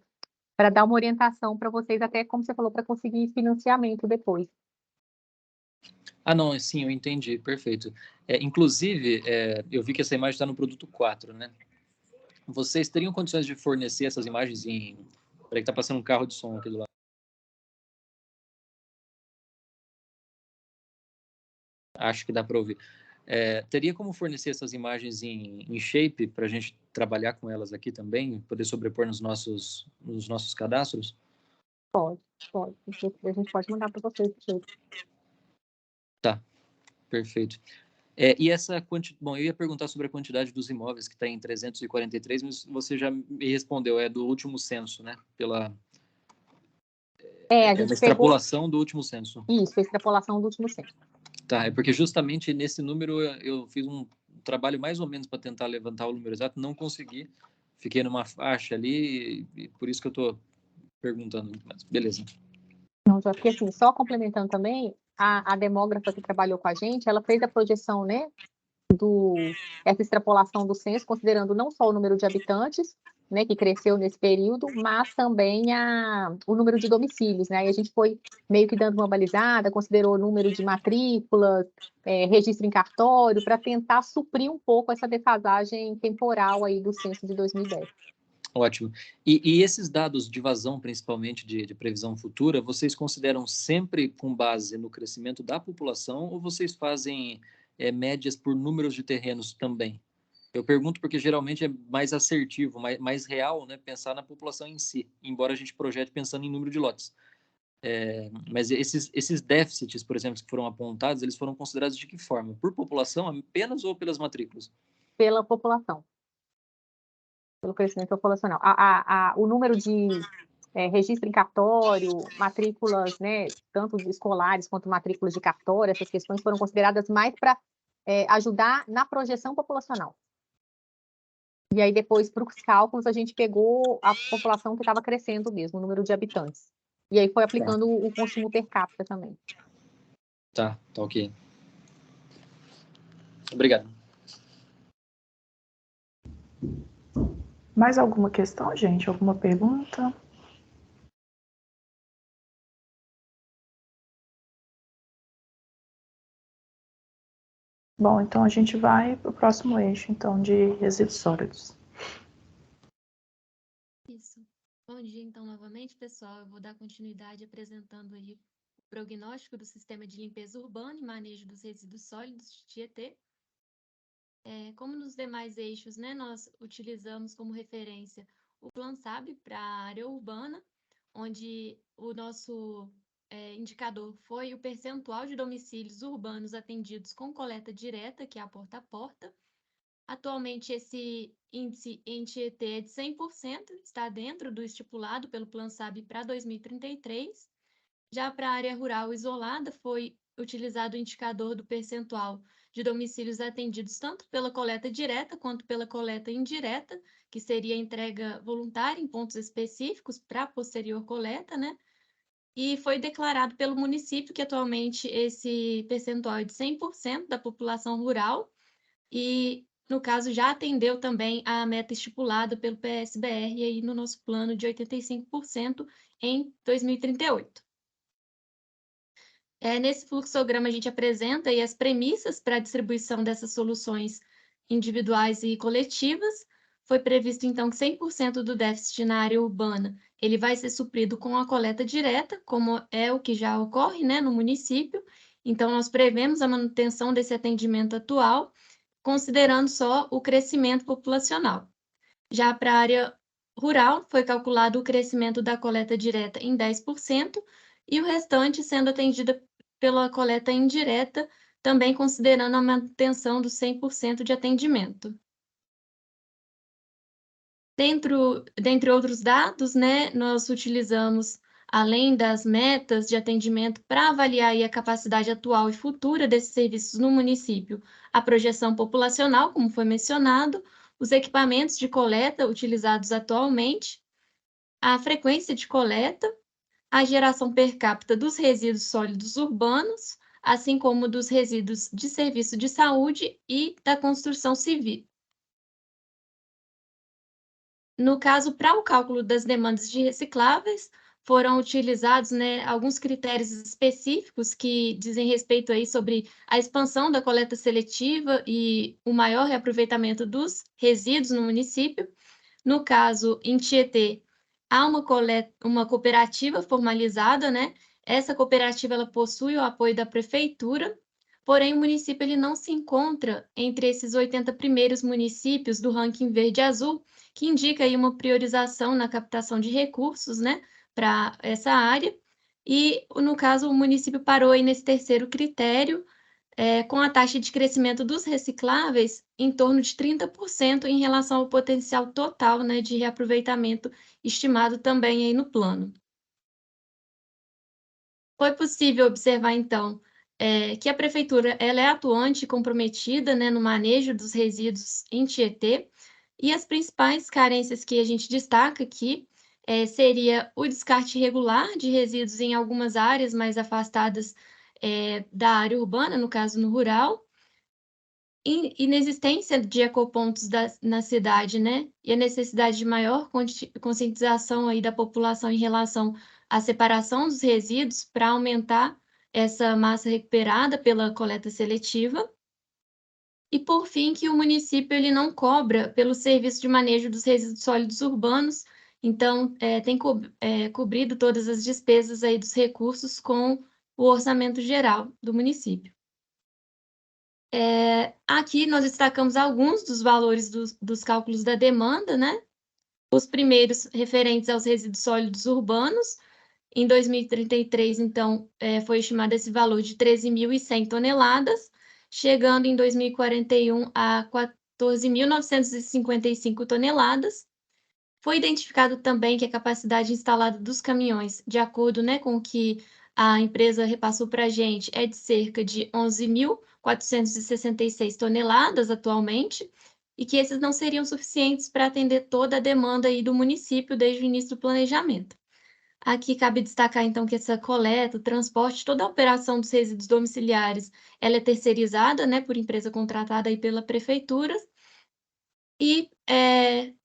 para dar uma orientação para vocês, até como você falou, para conseguir financiamento depois. Não, sim, eu entendi, perfeito. Inclusive, eu vi que essa imagem está no produto 4, né? Vocês teriam condições de fornecer essas imagens em... Peraí que tá passando um carro de som aqui do lado. Acho que dá para ouvir. Teria como fornecer essas imagens em shape para a gente trabalhar com elas aqui também, poder sobrepor nos nossos cadastros? Pode. A gente pode mandar para vocês. Tá, perfeito. E bom, eu ia perguntar sobre a quantidade dos imóveis que está em 343, mas você já me respondeu, é do último censo, né? A gente extrapolação do último censo. Isso, a extrapolação do último censo. Tá, porque justamente nesse número eu fiz um trabalho mais ou menos para tentar levantar o número exato, não consegui, fiquei numa faixa ali, e por isso que eu estou perguntando, mas beleza. Não, já porque assim, só complementando também, a demógrafa que trabalhou com a gente, ela fez a projeção, né, essa extrapolação do censo, considerando não só o número de habitantes, né, que cresceu nesse período, mas também o número de domicílios, né? Aí a gente foi meio que dando uma balizada, considerou o número de matrículas, registro em cartório, para tentar suprir um pouco essa defasagem temporal aí do censo de 2010. Ótimo. E esses dados de vazão, principalmente de previsão futura, vocês consideram sempre com base no crescimento da população ou vocês fazem médias por números de terrenos também? Eu pergunto porque geralmente é mais assertivo, mais real, né, pensar na população em si, embora a gente projete pensando em número de lotes. Mas esses déficits, por exemplo, que foram apontados, eles foram considerados de que forma? Por população apenas ou pelas matrículas? Pela população. Pelo crescimento populacional. O número de registro em cartório, matrículas, né, tanto de escolares quanto matrículas de cartório, essas questões foram consideradas mais para ajudar na projeção populacional. E aí, depois, para os cálculos, a gente pegou a população que estava crescendo mesmo, o número de habitantes. E aí foi aplicando o consumo per capita também. Tá ok. Obrigado. Mais alguma questão, gente? Alguma pergunta? Bom, então a gente vai para o próximo eixo, então, de resíduos sólidos. Isso. Bom dia, então, novamente, pessoal. Eu vou dar continuidade apresentando aí o prognóstico do sistema de limpeza urbana e manejo dos resíduos sólidos de Tietê. Como nos demais eixos, né, nós utilizamos como referência o PlanSab para a área urbana, onde o nosso indicador foi o percentual de domicílios urbanos atendidos com coleta direta, que é a porta a porta. Atualmente, esse índice em Tietê é de 100%, está dentro do estipulado pelo PlanSab para 2033. Já para a área rural isolada, foi utilizado o indicador do percentual de domicílios atendidos tanto pela coleta direta quanto pela coleta indireta, que seria a entrega voluntária em pontos específicos para a posterior coleta, né? E foi declarado pelo município que atualmente esse percentual é de 100% da população rural e, no caso, já atendeu também a meta estipulada pelo PSBR aí no nosso plano de 85% em 2038. Nesse fluxograma, a gente apresenta aí as premissas para a distribuição dessas soluções individuais e coletivas. Foi previsto, então, que 100% do déficit na área urbana ele vai ser suprido com a coleta direta, como é o que já ocorre, né, no município. Então, nós prevemos a manutenção desse atendimento atual, considerando só o crescimento populacional. Já para a área rural, foi calculado o crescimento da coleta direta em 10% e o restante sendo atendida pela coleta indireta, também considerando a manutenção do 100% de atendimento. Dentre outros dados, né, nós utilizamos, além das metas de atendimento, para avaliar aí a capacidade atual e futura desses serviços no município, a projeção populacional, como foi mencionado, os equipamentos de coleta utilizados atualmente, a frequência de coleta, a geração per capita dos resíduos sólidos urbanos, assim como dos resíduos de serviço de saúde e da construção civil. No caso, para o cálculo das demandas de recicláveis, foram utilizados, né, alguns critérios específicos que dizem respeito aí sobre a expansão da coleta seletiva e o maior reaproveitamento dos resíduos no município. No caso, em Tietê, há uma cooperativa formalizada, né? Essa cooperativa ela possui o apoio da prefeitura, porém o município ele não se encontra entre esses 80 primeiros municípios do ranking verde-azul, que indica aí uma priorização na captação de recursos, né, para essa área. E, no caso, o município parou aí nesse terceiro critério, com a taxa de crescimento dos recicláveis em torno de 30% em relação ao potencial total, né, de reaproveitamento estimado também aí no plano. Foi possível observar, então, que a prefeitura ela é atuante e comprometida, né, no manejo dos resíduos em Tietê, e as principais carências que a gente destaca aqui seria o descarte irregular de resíduos em algumas áreas mais afastadas da área urbana, no caso no rural, inexistência de ecopontos na cidade, né? E a necessidade de maior conscientização aí da população em relação à separação dos resíduos para aumentar essa massa recuperada pela coleta seletiva. E, por fim, que o município ele não cobra pelo serviço de manejo dos resíduos sólidos urbanos, então tem cobrido todas as despesas aí dos recursos com o orçamento geral do município. Aqui nós destacamos alguns dos valores dos cálculos da demanda, né? Os primeiros referentes aos resíduos sólidos urbanos. Em 2033, então, foi estimado esse valor de 13.100 toneladas, chegando em 2041 a 14.955 toneladas. Foi identificado também que a capacidade instalada dos caminhões, de acordo, né, com o que a empresa repassou para a gente, é de cerca de 11.466 toneladas atualmente, e que esses não seriam suficientes para atender toda a demanda aí do município desde o início do planejamento. Aqui cabe destacar, então, que essa coleta, o transporte, toda a operação dos resíduos domiciliares, ela é terceirizada, né, por empresa contratada aí pela prefeitura, e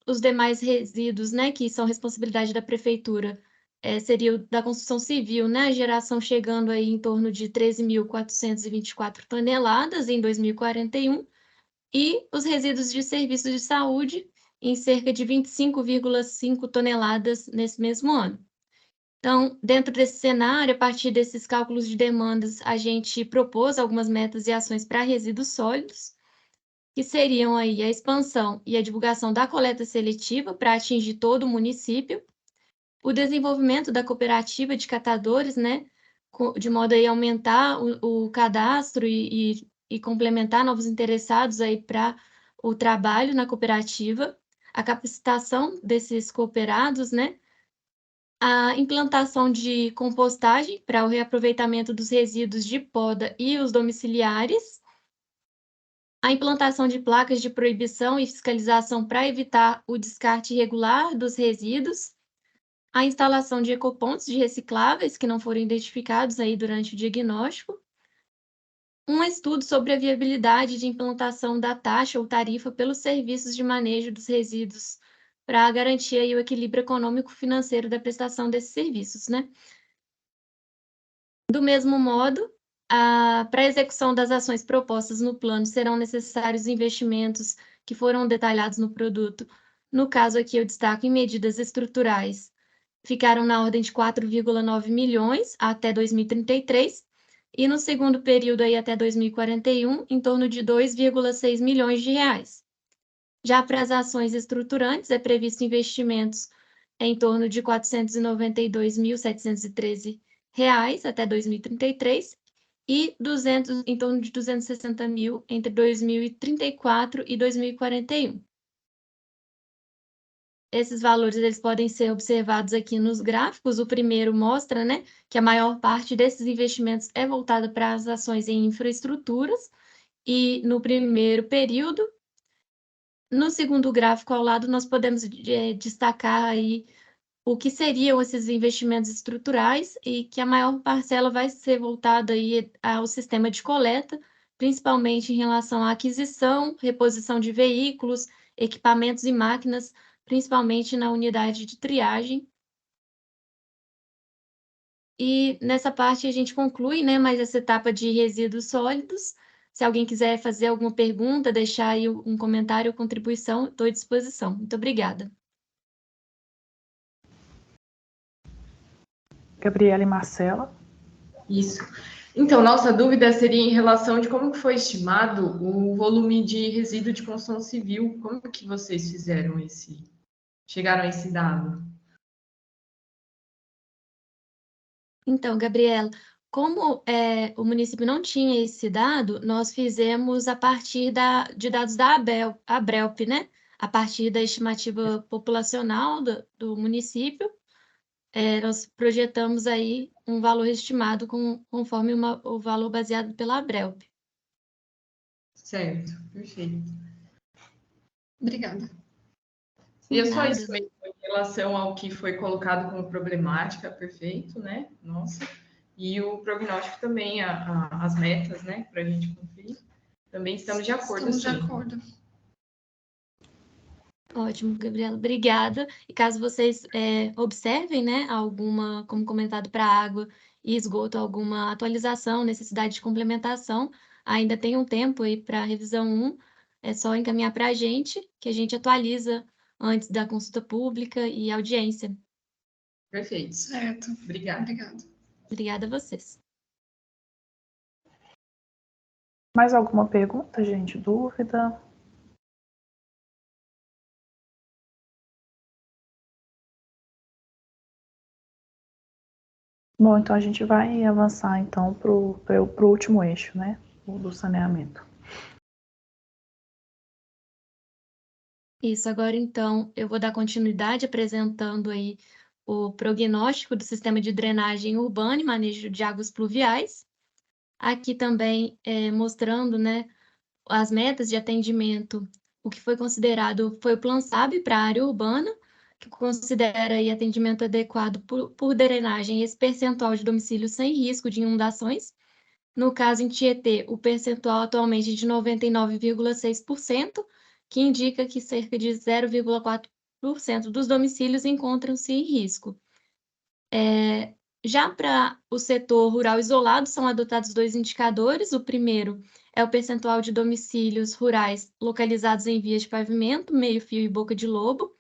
os demais resíduos, né, que são responsabilidade da prefeitura, seria o da construção civil, né, a geração chegando aí em torno de 13.424 toneladas em 2041, e os resíduos de serviços de saúde em cerca de 25,5 toneladas nesse mesmo ano. Então, dentro desse cenário, a partir desses cálculos de demandas, a gente propôs algumas metas e ações para resíduos sólidos, que seriam aí a expansão e a divulgação da coleta seletiva para atingir todo o município, o desenvolvimento da cooperativa de catadores, né, de modo a aumentar o cadastro e complementar novos interessados aí para o trabalho na cooperativa, a capacitação desses cooperados, né, a implantação de compostagem para o reaproveitamento dos resíduos de poda e os domiciliares, a implantação de placas de proibição e fiscalização para evitar o descarte irregular dos resíduos, a instalação de ecopontos de recicláveis que não foram identificados aí durante o diagnóstico, um estudo sobre a viabilidade de implantação da taxa ou tarifa pelos serviços de manejo dos resíduos para garantir aí o equilíbrio econômico-financeiro da prestação desses serviços, né? Do mesmo modo, para a execução das ações propostas no plano, serão necessários investimentos que foram detalhados no produto. No caso aqui, eu destaco em medidas estruturais, ficaram na ordem de 4,9 milhões até 2033, e no segundo período, aí, até 2041, em torno de 2,6 milhões de reais. Já para as ações estruturantes, é previsto investimentos em torno de R$ 492.713 até 2033 e em torno de 260 mil entre 2034 e 2041. Esses valores eles podem ser observados aqui nos gráficos. O primeiro mostra, né, que a maior parte desses investimentos é voltada para as ações em infraestruturas, e no primeiro período. No segundo gráfico ao lado, nós podemos destacar aí o que seriam esses investimentos estruturais, e que a maior parcela vai ser voltada aí ao sistema de coleta, principalmente em relação à aquisição, reposição de veículos, equipamentos e máquinas, principalmente na unidade de triagem. E nessa parte a gente conclui, né, mais essa etapa de resíduos sólidos. Se alguém quiser fazer alguma pergunta, deixar aí um comentário ou contribuição, estou à disposição. Muito obrigada. Gabriela e Marcela. Isso. Então, nossa dúvida seria em relação de como que foi estimado o volume de resíduo de construção civil. Como que vocês chegaram a esse dado? Então, Gabriela, como o município não tinha esse dado, nós fizemos a partir de dados da Abrelp, né? A partir da estimativa populacional do município, nós projetamos aí um valor estimado conforme o valor baseado pela Abrelp. Certo, perfeito. Obrigada. E é só Nada. isso mesmo, em relação ao que foi colocado como problemática, perfeito, né? Nossa. E o prognóstico também, as metas, né? Para a gente cumprir. Também estamos de acordo, Estamos de sim. acordo. Ótimo, Gabriela, obrigada. E caso vocês observem, né, alguma, como comentado para água e esgoto, alguma atualização, necessidade de complementação, ainda tem um tempo aí para a revisão 1, é só encaminhar para a gente, que a gente atualiza antes da consulta pública e audiência. Perfeito. Certo. Obrigada. Obrigada. Obrigada a vocês. Mais alguma pergunta, gente? Dúvida? Bom, então a gente vai avançar então para o último eixo, né? O do saneamento. Isso, agora então eu vou dar continuidade apresentando aí o prognóstico do sistema de drenagem urbana e manejo de águas pluviais. Aqui também mostrando, né, as metas de atendimento, o que foi considerado foi o Plano SAB para a área urbana, que considera aí atendimento adequado por drenagem esse percentual de domicílios sem risco de inundações. No caso, em Tietê, o percentual atualmente é de 99,6%, que indica que cerca de 0,4% dos domicílios encontram-se em risco. Já para o setor rural isolado, são adotados 2 indicadores. O primeiro é o percentual de domicílios rurais localizados em vias de pavimento, meio-fio e boca de lobo,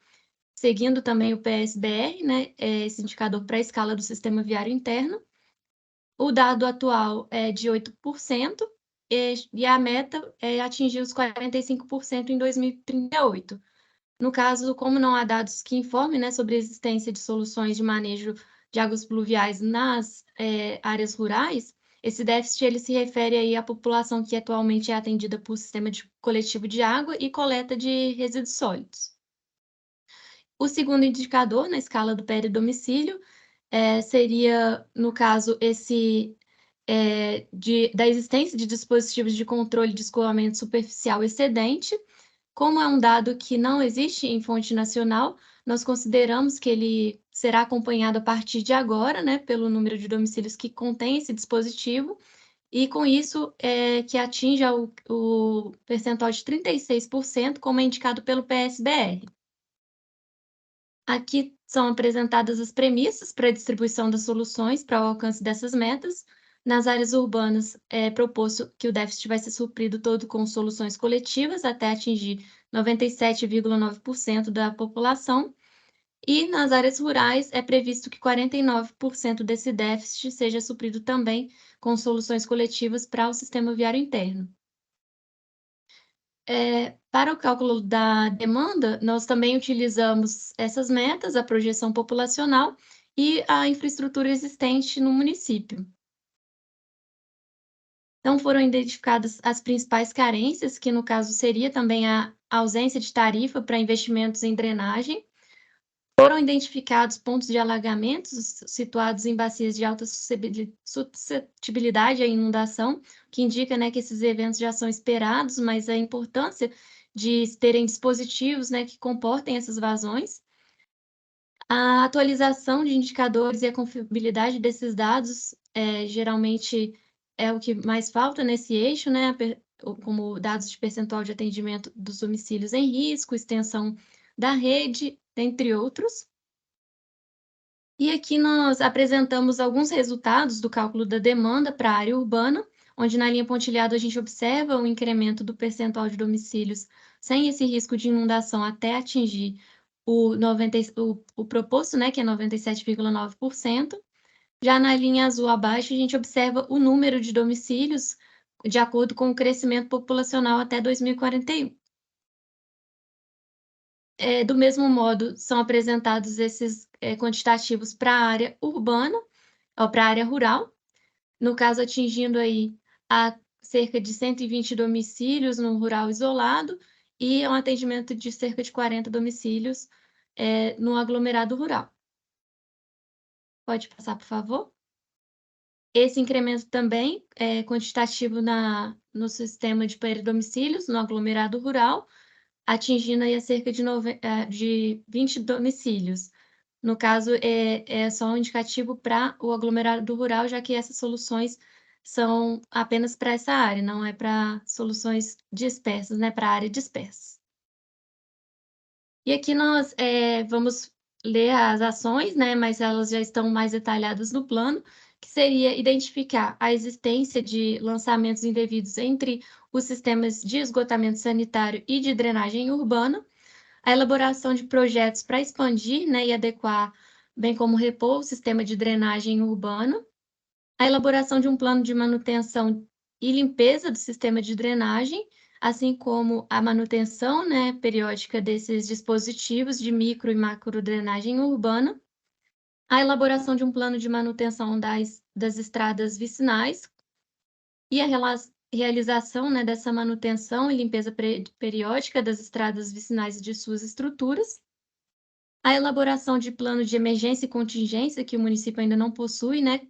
seguindo também o PSBR, né, esse indicador para a escala do sistema viário interno. O dado atual é de 8%, e a meta é atingir os 45% em 2038. No caso, como não há dados que informem, né, sobre a existência de soluções de manejo de águas pluviais nas áreas rurais, esse déficit ele se refere aí à população que atualmente é atendida por sistema coletivo de água e coleta de resíduos sólidos. O segundo indicador, na escala do peridomicílio, seria, no caso, da existência de dispositivos de controle de escoamento superficial excedente. Como é um dado que não existe em fonte nacional, nós consideramos que ele será acompanhado a partir de agora, né, pelo número de domicílios que contém esse dispositivo, e com isso que atinja o percentual de 36%, como é indicado pelo PSBR. Aqui são apresentadas as premissas para a distribuição das soluções para o alcance dessas metas. Nas áreas urbanas, é proposto que o déficit vai ser suprido todo com soluções coletivas até atingir 97,9% da população. E nas áreas rurais, é previsto que 49% desse déficit seja suprido também com soluções coletivas para o sistema viário interno. Para o cálculo da demanda, nós também utilizamos essas metas, a projeção populacional e a infraestrutura existente no município. Então, foram identificadas as principais carências, que no caso seria também a ausência de tarifa para investimentos em drenagem. Foram identificados pontos de alagamentos situados em bacias de alta suscetibilidade à inundação, que indica, né, que esses eventos já são esperados, mas a importância de terem dispositivos, né, que comportem essas vazões. A atualização de indicadores e a confiabilidade desses dados geralmente é o que mais falta nesse eixo, né, como dados de percentual de atendimento dos domicílios em risco, extensão da rede, entre outros. E aqui nós apresentamos alguns resultados do cálculo da demanda para a área urbana, onde na linha pontilhada a gente observa o incremento do percentual de domicílios sem esse risco de inundação até atingir o proposto, né, que é 97,9%. Já na linha azul abaixo, a gente observa o número de domicílios de acordo com o crescimento populacional até 2041. Do mesmo modo, são apresentados esses quantitativos para a área urbana, ou para a área rural, no caso atingindo aí a cerca de 120 domicílios no rural isolado e um atendimento de cerca de 40 domicílios no aglomerado rural. Pode passar, por favor? Esse incremento também é quantitativo no sistema de peridomicílios, no aglomerado rural, atingindo aí a cerca de 20 domicílios. No caso, é só um indicativo para o aglomerado rural, já que essas soluções são apenas para essa área, não é para soluções dispersas, né, para a área dispersa. E aqui nós vamos ler as ações, né, mas elas já estão mais detalhadas no plano, que seria identificar a existência de lançamentos indevidos entre os sistemas de esgotamento sanitário e de drenagem urbana, a elaboração de projetos para expandir, né, e adequar, bem como repor o sistema de drenagem urbana, a elaboração de um plano de manutenção e limpeza do sistema de drenagem, assim como a manutenção, né, periódica desses dispositivos de micro e macro drenagem urbana, a elaboração de um plano de manutenção das estradas vicinais e a realização, né, dessa manutenção e limpeza periódica das estradas vicinais e de suas estruturas, a elaboração de plano de emergência e contingência, que o município ainda não possui, né,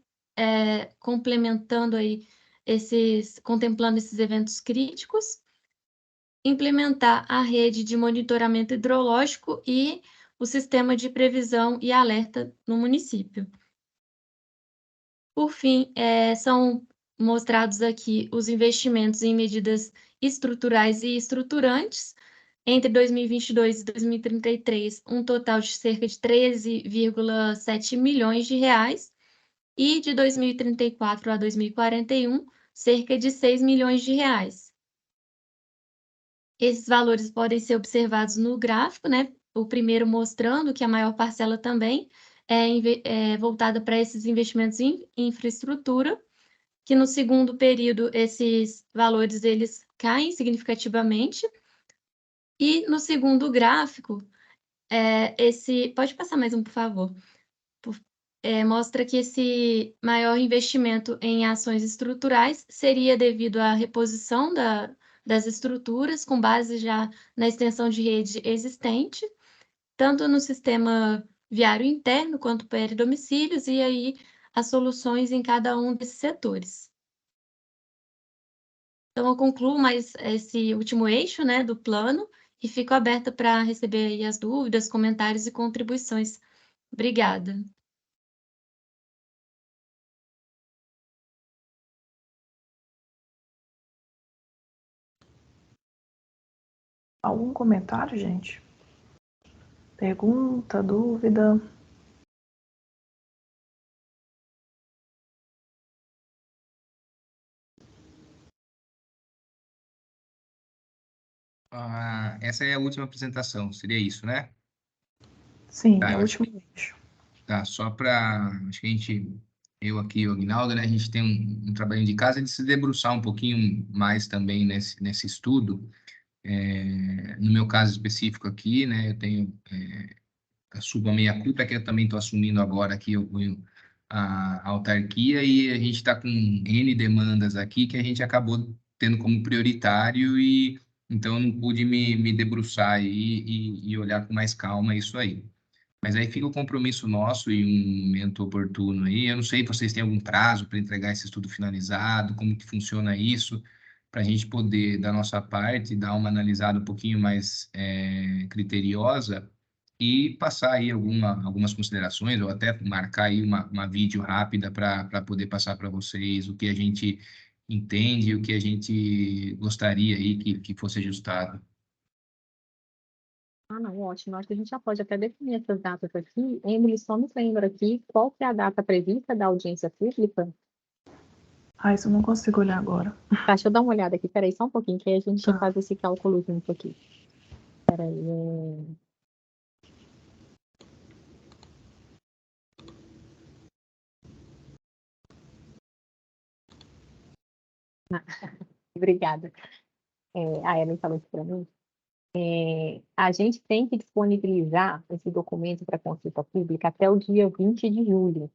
complementando aí contemplando esses eventos críticos, implementar a rede de monitoramento hidrológico e o sistema de previsão e alerta no município. Por fim, são mostrados aqui os investimentos em medidas estruturais e estruturantes, entre 2022 e 2033, um total de cerca de 13,7 milhões de reais, e de 2034 a 2041, cerca de 6 milhões de reais. Esses valores podem ser observados no gráfico, né? O primeiro mostrando que a maior parcela também é voltada para esses investimentos em infraestrutura, que no segundo período esses valores eles caem significativamente. E no segundo gráfico, pode passar mais um, por favor. Mostra que esse maior investimento em ações estruturais seria devido à reposição das estruturas, com base já na extensão de rede existente, tanto no sistema viário interno quanto peridomicílios, e aí as soluções em cada um desses setores. Então, eu concluo mais esse último eixo, né, do plano, e fico aberta para receber aí as dúvidas, comentários e contribuições. Obrigada. Algum comentário, gente? Pergunta, dúvida? Essa é a última apresentação, seria isso, né? Sim, Tá, é o eu acho último eixo. Tá, só para. Acho que eu aqui e o Aguinaldo, né, a gente tem um trabalho de casa de se debruçar um pouquinho mais também nesse estudo. No meu caso específico aqui, né, eu tenho. Assumo a minha culpa, que eu também estou assumindo agora aqui a autarquia, e a gente está com N demandas aqui que a gente acabou tendo como prioritário, e então eu não pude me debruçar aí e olhar com mais calma isso aí. Mas aí fica o compromisso nosso e um momento oportuno aí. Eu não sei se vocês têm algum prazo para entregar esse estudo finalizado, como que funciona isso, para a gente poder, da nossa parte, dar uma analisada um pouquinho mais criteriosa e passar aí algumas considerações, ou até marcar aí uma vídeo rápida para poder passar para vocês o que a gente entende, o que a gente gostaria aí que fosse ajustado. Ah, não, ótimo. Acho que a gente já pode até definir essas datas aqui. Emily, só nos lembra aqui qual que é a data prevista da audiência pública? Isso eu não consigo olhar agora. Tá, deixa eu dar uma olhada aqui. Peraí, só um pouquinho, que aí a gente Tá. faz esse cálculo junto aqui. Peraí. Obrigada. A Ellen falou isso para mim. A gente tem que disponibilizar esse documento para consulta pública até o dia 20 de julho.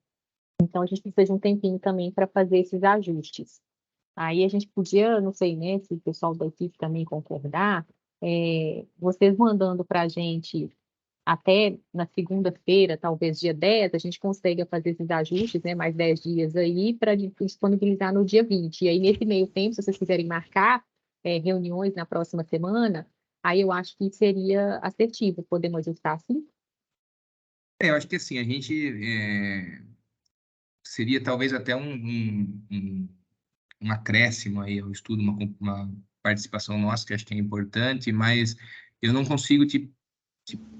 Então, a gente precisa de um tempinho também para fazer esses ajustes. Aí a gente podia, não sei, né, se o pessoal da equipe também concordar, vocês mandando para a gente até na segunda-feira, talvez dia 10, a gente consiga fazer esses ajustes, né, mais 10 dias aí, para disponibilizar no dia 20. E aí, nesse meio tempo, se vocês quiserem marcar reuniões na próxima semana, aí eu acho que seria assertivo, podemos ajustar assim? Eu acho que assim, a gente seria talvez até um acréscimo aí ao estudo, uma participação nossa, que acho que é importante, mas eu não consigo te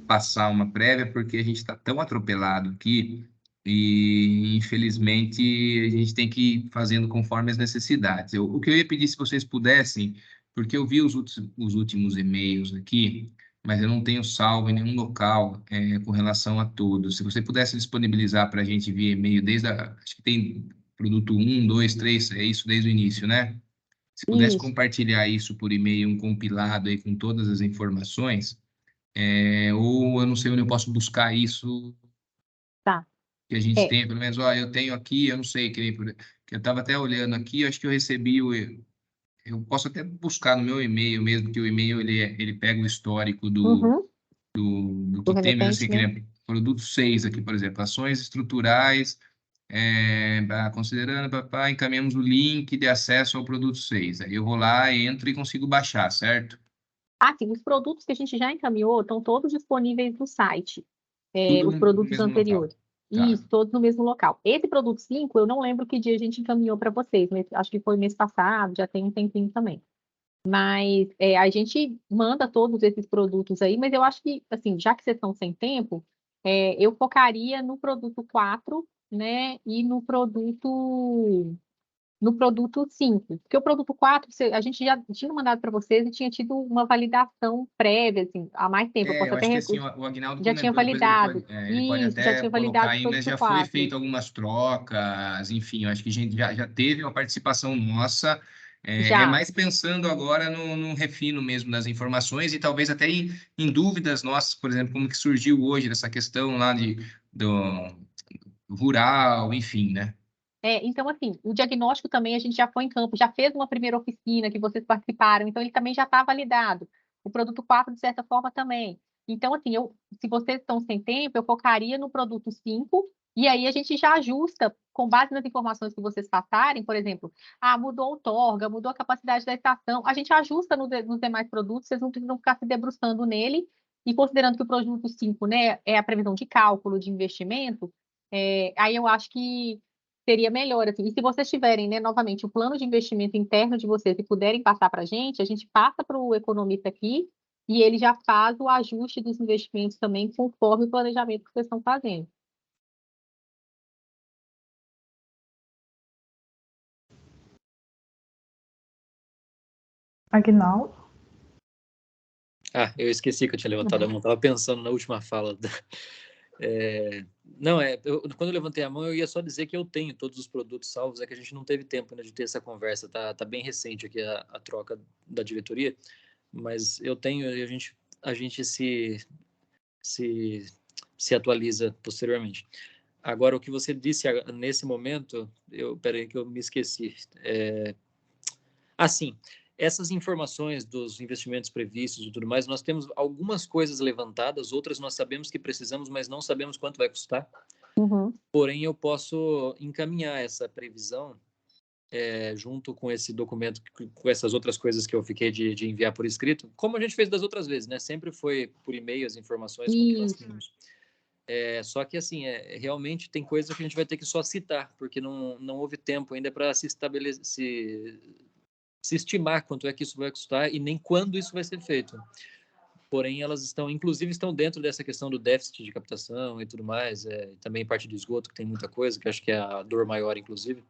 passar uma prévia porque a gente está tão atropelado aqui e, infelizmente, a gente tem que ir fazendo conforme as necessidades. O que eu ia pedir, se vocês pudessem, porque eu vi os últimos e-mails aqui, mas eu não tenho salvo em nenhum local com relação a todos. Se você pudesse disponibilizar para a gente via e-mail acho que tem produto 1, 2, 3, é isso desde o início, né? Se pudesse Isso, compartilhar isso por e-mail, um compilado aí com todas as informações, ou eu não sei onde eu posso buscar isso tá. que a gente É, tem, pelo menos, ó, eu tenho aqui, eu não sei, que eu estava até olhando aqui, eu acho que eu recebi eu posso até buscar no meu e-mail mesmo, que o e-mail ele pega o histórico uhum, do do que tem, mas assim, remetente, que né? nem produto 6 aqui, por exemplo, ações estruturais, considerando, papai, encaminhamos o link de acesso ao produto 6. Aí eu vou lá, entro e consigo baixar, certo? Ah, sim, os produtos que a gente já encaminhou estão todos disponíveis no site, Tudo os no produtos mesmo local. anteriores. Tá. Isso, todos no mesmo local. Esse produto 5, eu não lembro que dia a gente encaminhou para vocês, mas acho que foi mês passado, já tem um tempinho também. Mas a gente manda todos esses produtos aí, mas eu acho que, assim, já que vocês estão sem tempo, eu focaria no produto 4, né, e no produto 5. Porque o produto 4, a gente já tinha mandado para vocês e tinha tido uma validação prévia, assim, há mais tempo. Eu posso Eu até acho que assim, o Agnaldo já tinha comentou, depois ele pode, validado. ele pode Isso, já até tinha colocar validado o aí, mas produto já foi 4. feito algumas trocas, enfim, eu acho que a gente já teve uma participação nossa, é Já. mais pensando agora no refino mesmo das informações e talvez até em dúvidas nossas, por exemplo, como que surgiu hoje essa questão lá do rural, enfim, né? Então, assim, o diagnóstico também a gente já foi em campo, já fez uma primeira oficina que vocês participaram, então ele também já está validado. O produto 4, de certa forma, também. Então, assim, se vocês estão sem tempo, eu focaria no produto 5, e aí a gente já ajusta, com base nas informações que vocês passarem, por exemplo, mudou o torga, mudou a capacidade da estação, a gente ajusta nos demais produtos, vocês não precisam ficar se debruçando nele, e considerando que o produto 5, né, é a previsão de cálculo, de investimento, aí eu acho que seria melhor, assim. E se vocês tiverem, né, novamente, o plano de investimento interno de vocês e puderem passar para a gente passa para o economista aqui e ele já faz o ajuste dos investimentos também conforme o planejamento que vocês estão fazendo. Agnaldo? Eu esqueci que eu tinha levantado a mão, estava pensando na última fala. Não, quando eu levantei a mão, eu ia só dizer que eu tenho todos os produtos salvos, é que a gente não teve tempo, né, de ter essa conversa, tá bem recente aqui a troca da diretoria, mas eu tenho e a gente se atualiza posteriormente. Agora, o que você disse nesse momento, peraí que eu me esqueci. Sim, essas informações dos investimentos previstos e tudo mais, nós temos algumas coisas levantadas, outras nós sabemos que precisamos, mas não sabemos quanto vai custar. Uhum. Porém, eu posso encaminhar essa previsão junto com esse documento, com essas outras coisas que eu fiquei de enviar por escrito, como a gente fez das outras vezes, né? Sempre foi por e-mail as informações com que nós tínhamos. Só que, assim, realmente tem coisas que a gente vai ter que só citar, porque não houve tempo ainda para se estabelecer, se estimar quanto é que isso vai custar e nem quando isso vai ser feito. Porém, elas inclusive estão dentro dessa questão do déficit de captação e tudo mais, também parte do esgoto, que tem muita coisa, que acho que é a dor maior, inclusive.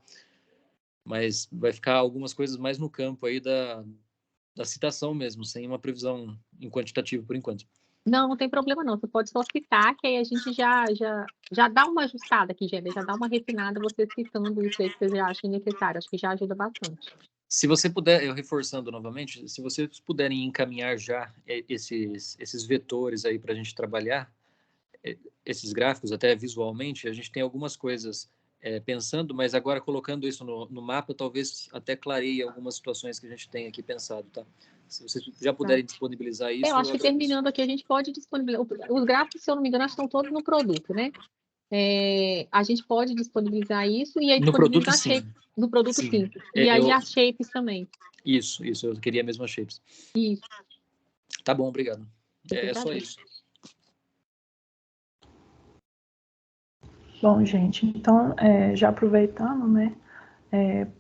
Mas vai ficar algumas coisas mais no campo aí da citação mesmo, sem uma previsão em quantitativo por enquanto. Não tem problema não. Você pode só citar, que aí a gente já dá uma ajustada aqui, Gêmea, já dá uma refinada você citando isso aí que você já acha necessário. Acho que já ajuda bastante. Se você puder, eu reforçando novamente, se vocês puderem encaminhar já esses vetores aí para a gente trabalhar, esses gráficos até visualmente, a gente tem algumas coisas pensando, mas agora colocando isso no mapa, talvez até clareie algumas situações que a gente tem aqui pensado, tá? Se vocês já puderem disponibilizar isso, eu acho que terminando aqui, a gente pode disponibilizar. Os gráficos, se eu não me engano, estão todos no produto, né? A gente pode disponibilizar isso e aí no produto, disponibilizar sim. No produto Sim. 5. E aí as shapes também. Isso, eu queria mesmo as shapes. Isso. Tá bom, obrigado. É só isso. Bom, gente, então, já aproveitando, né,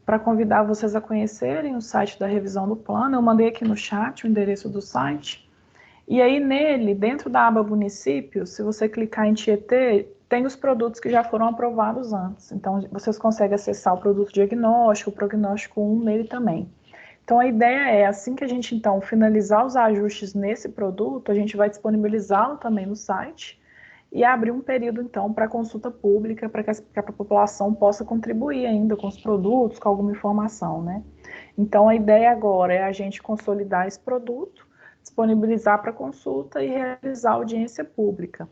para convidar vocês a conhecerem o site da revisão do plano. Eu mandei aqui no chat o endereço do site. E aí nele, dentro da aba município, se você clicar em Tietê, tem os produtos que já foram aprovados antes. Então, vocês conseguem acessar o produto diagnóstico, o prognóstico 1 nele também. Então, a ideia é, assim que a gente, então, finalizar os ajustes nesse produto, a gente vai disponibilizá-lo também no site e abrir um período, então, para consulta pública, para que a população possa contribuir ainda com os produtos, com alguma informação, né? Então, a ideia agora é a gente consolidar esse produto, disponibilizar para consulta e realizar audiência pública.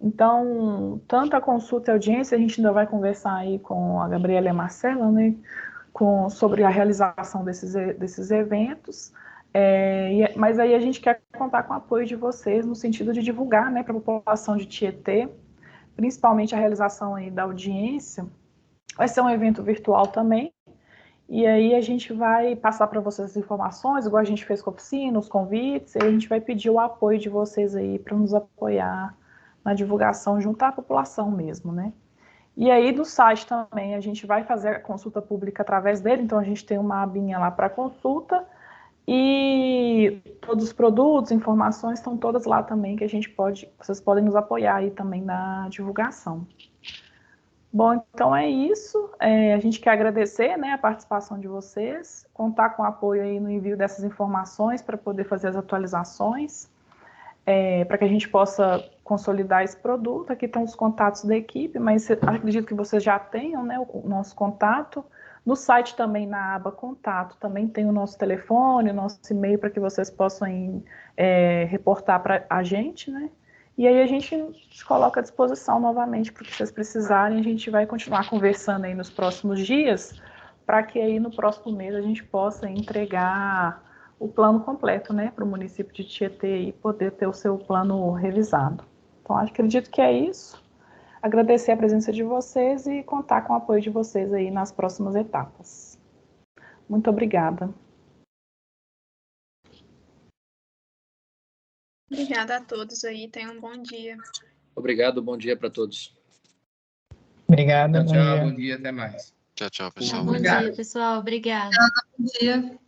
Então, tanto a consulta e a audiência, a gente ainda vai conversar aí com a Gabriela e a Marcela, né, sobre a realização desses eventos, mas aí a gente quer contar com o apoio de vocês no sentido de divulgar, né, para a população de Tietê, principalmente a realização aí da audiência. Vai ser um evento virtual também, e aí a gente vai passar para vocês as informações, igual a gente fez com a oficina, os convites, e a gente vai pedir o apoio de vocês aí para nos apoiar na divulgação junto à população mesmo, né? E aí no site também a gente vai fazer a consulta pública através dele, então a gente tem uma abinha lá para consulta e todos os produtos, informações estão todas lá também que vocês podem nos apoiar aí também na divulgação. Bom, então é isso. A gente quer agradecer, né, a participação de vocês, contar com o apoio aí no envio dessas informações para poder fazer as atualizações, para que a gente possa consolidar esse produto. Aqui estão os contatos da equipe, mas acredito que vocês já tenham, né, o nosso contato. No site também, na aba contato, também tem o nosso telefone, o nosso e-mail para que vocês possam reportar para a gente, né? E aí a gente se coloca à disposição novamente para o que vocês precisarem. A gente vai continuar conversando aí nos próximos dias, para que aí no próximo mês a gente possa entregar o plano completo, né, para o município de Tietê e poder ter o seu plano revisado. Então, acredito que é isso. Agradecer a presença de vocês e contar com o apoio de vocês aí nas próximas etapas. Muito obrigada. Obrigada a todos aí, tenham um bom dia. Obrigado, bom dia para todos. Obrigada, Tchau, bom dia. bom dia, até mais. Tchau, pessoal. Bom Obrigado. dia, pessoal. Obrigada. Bom dia.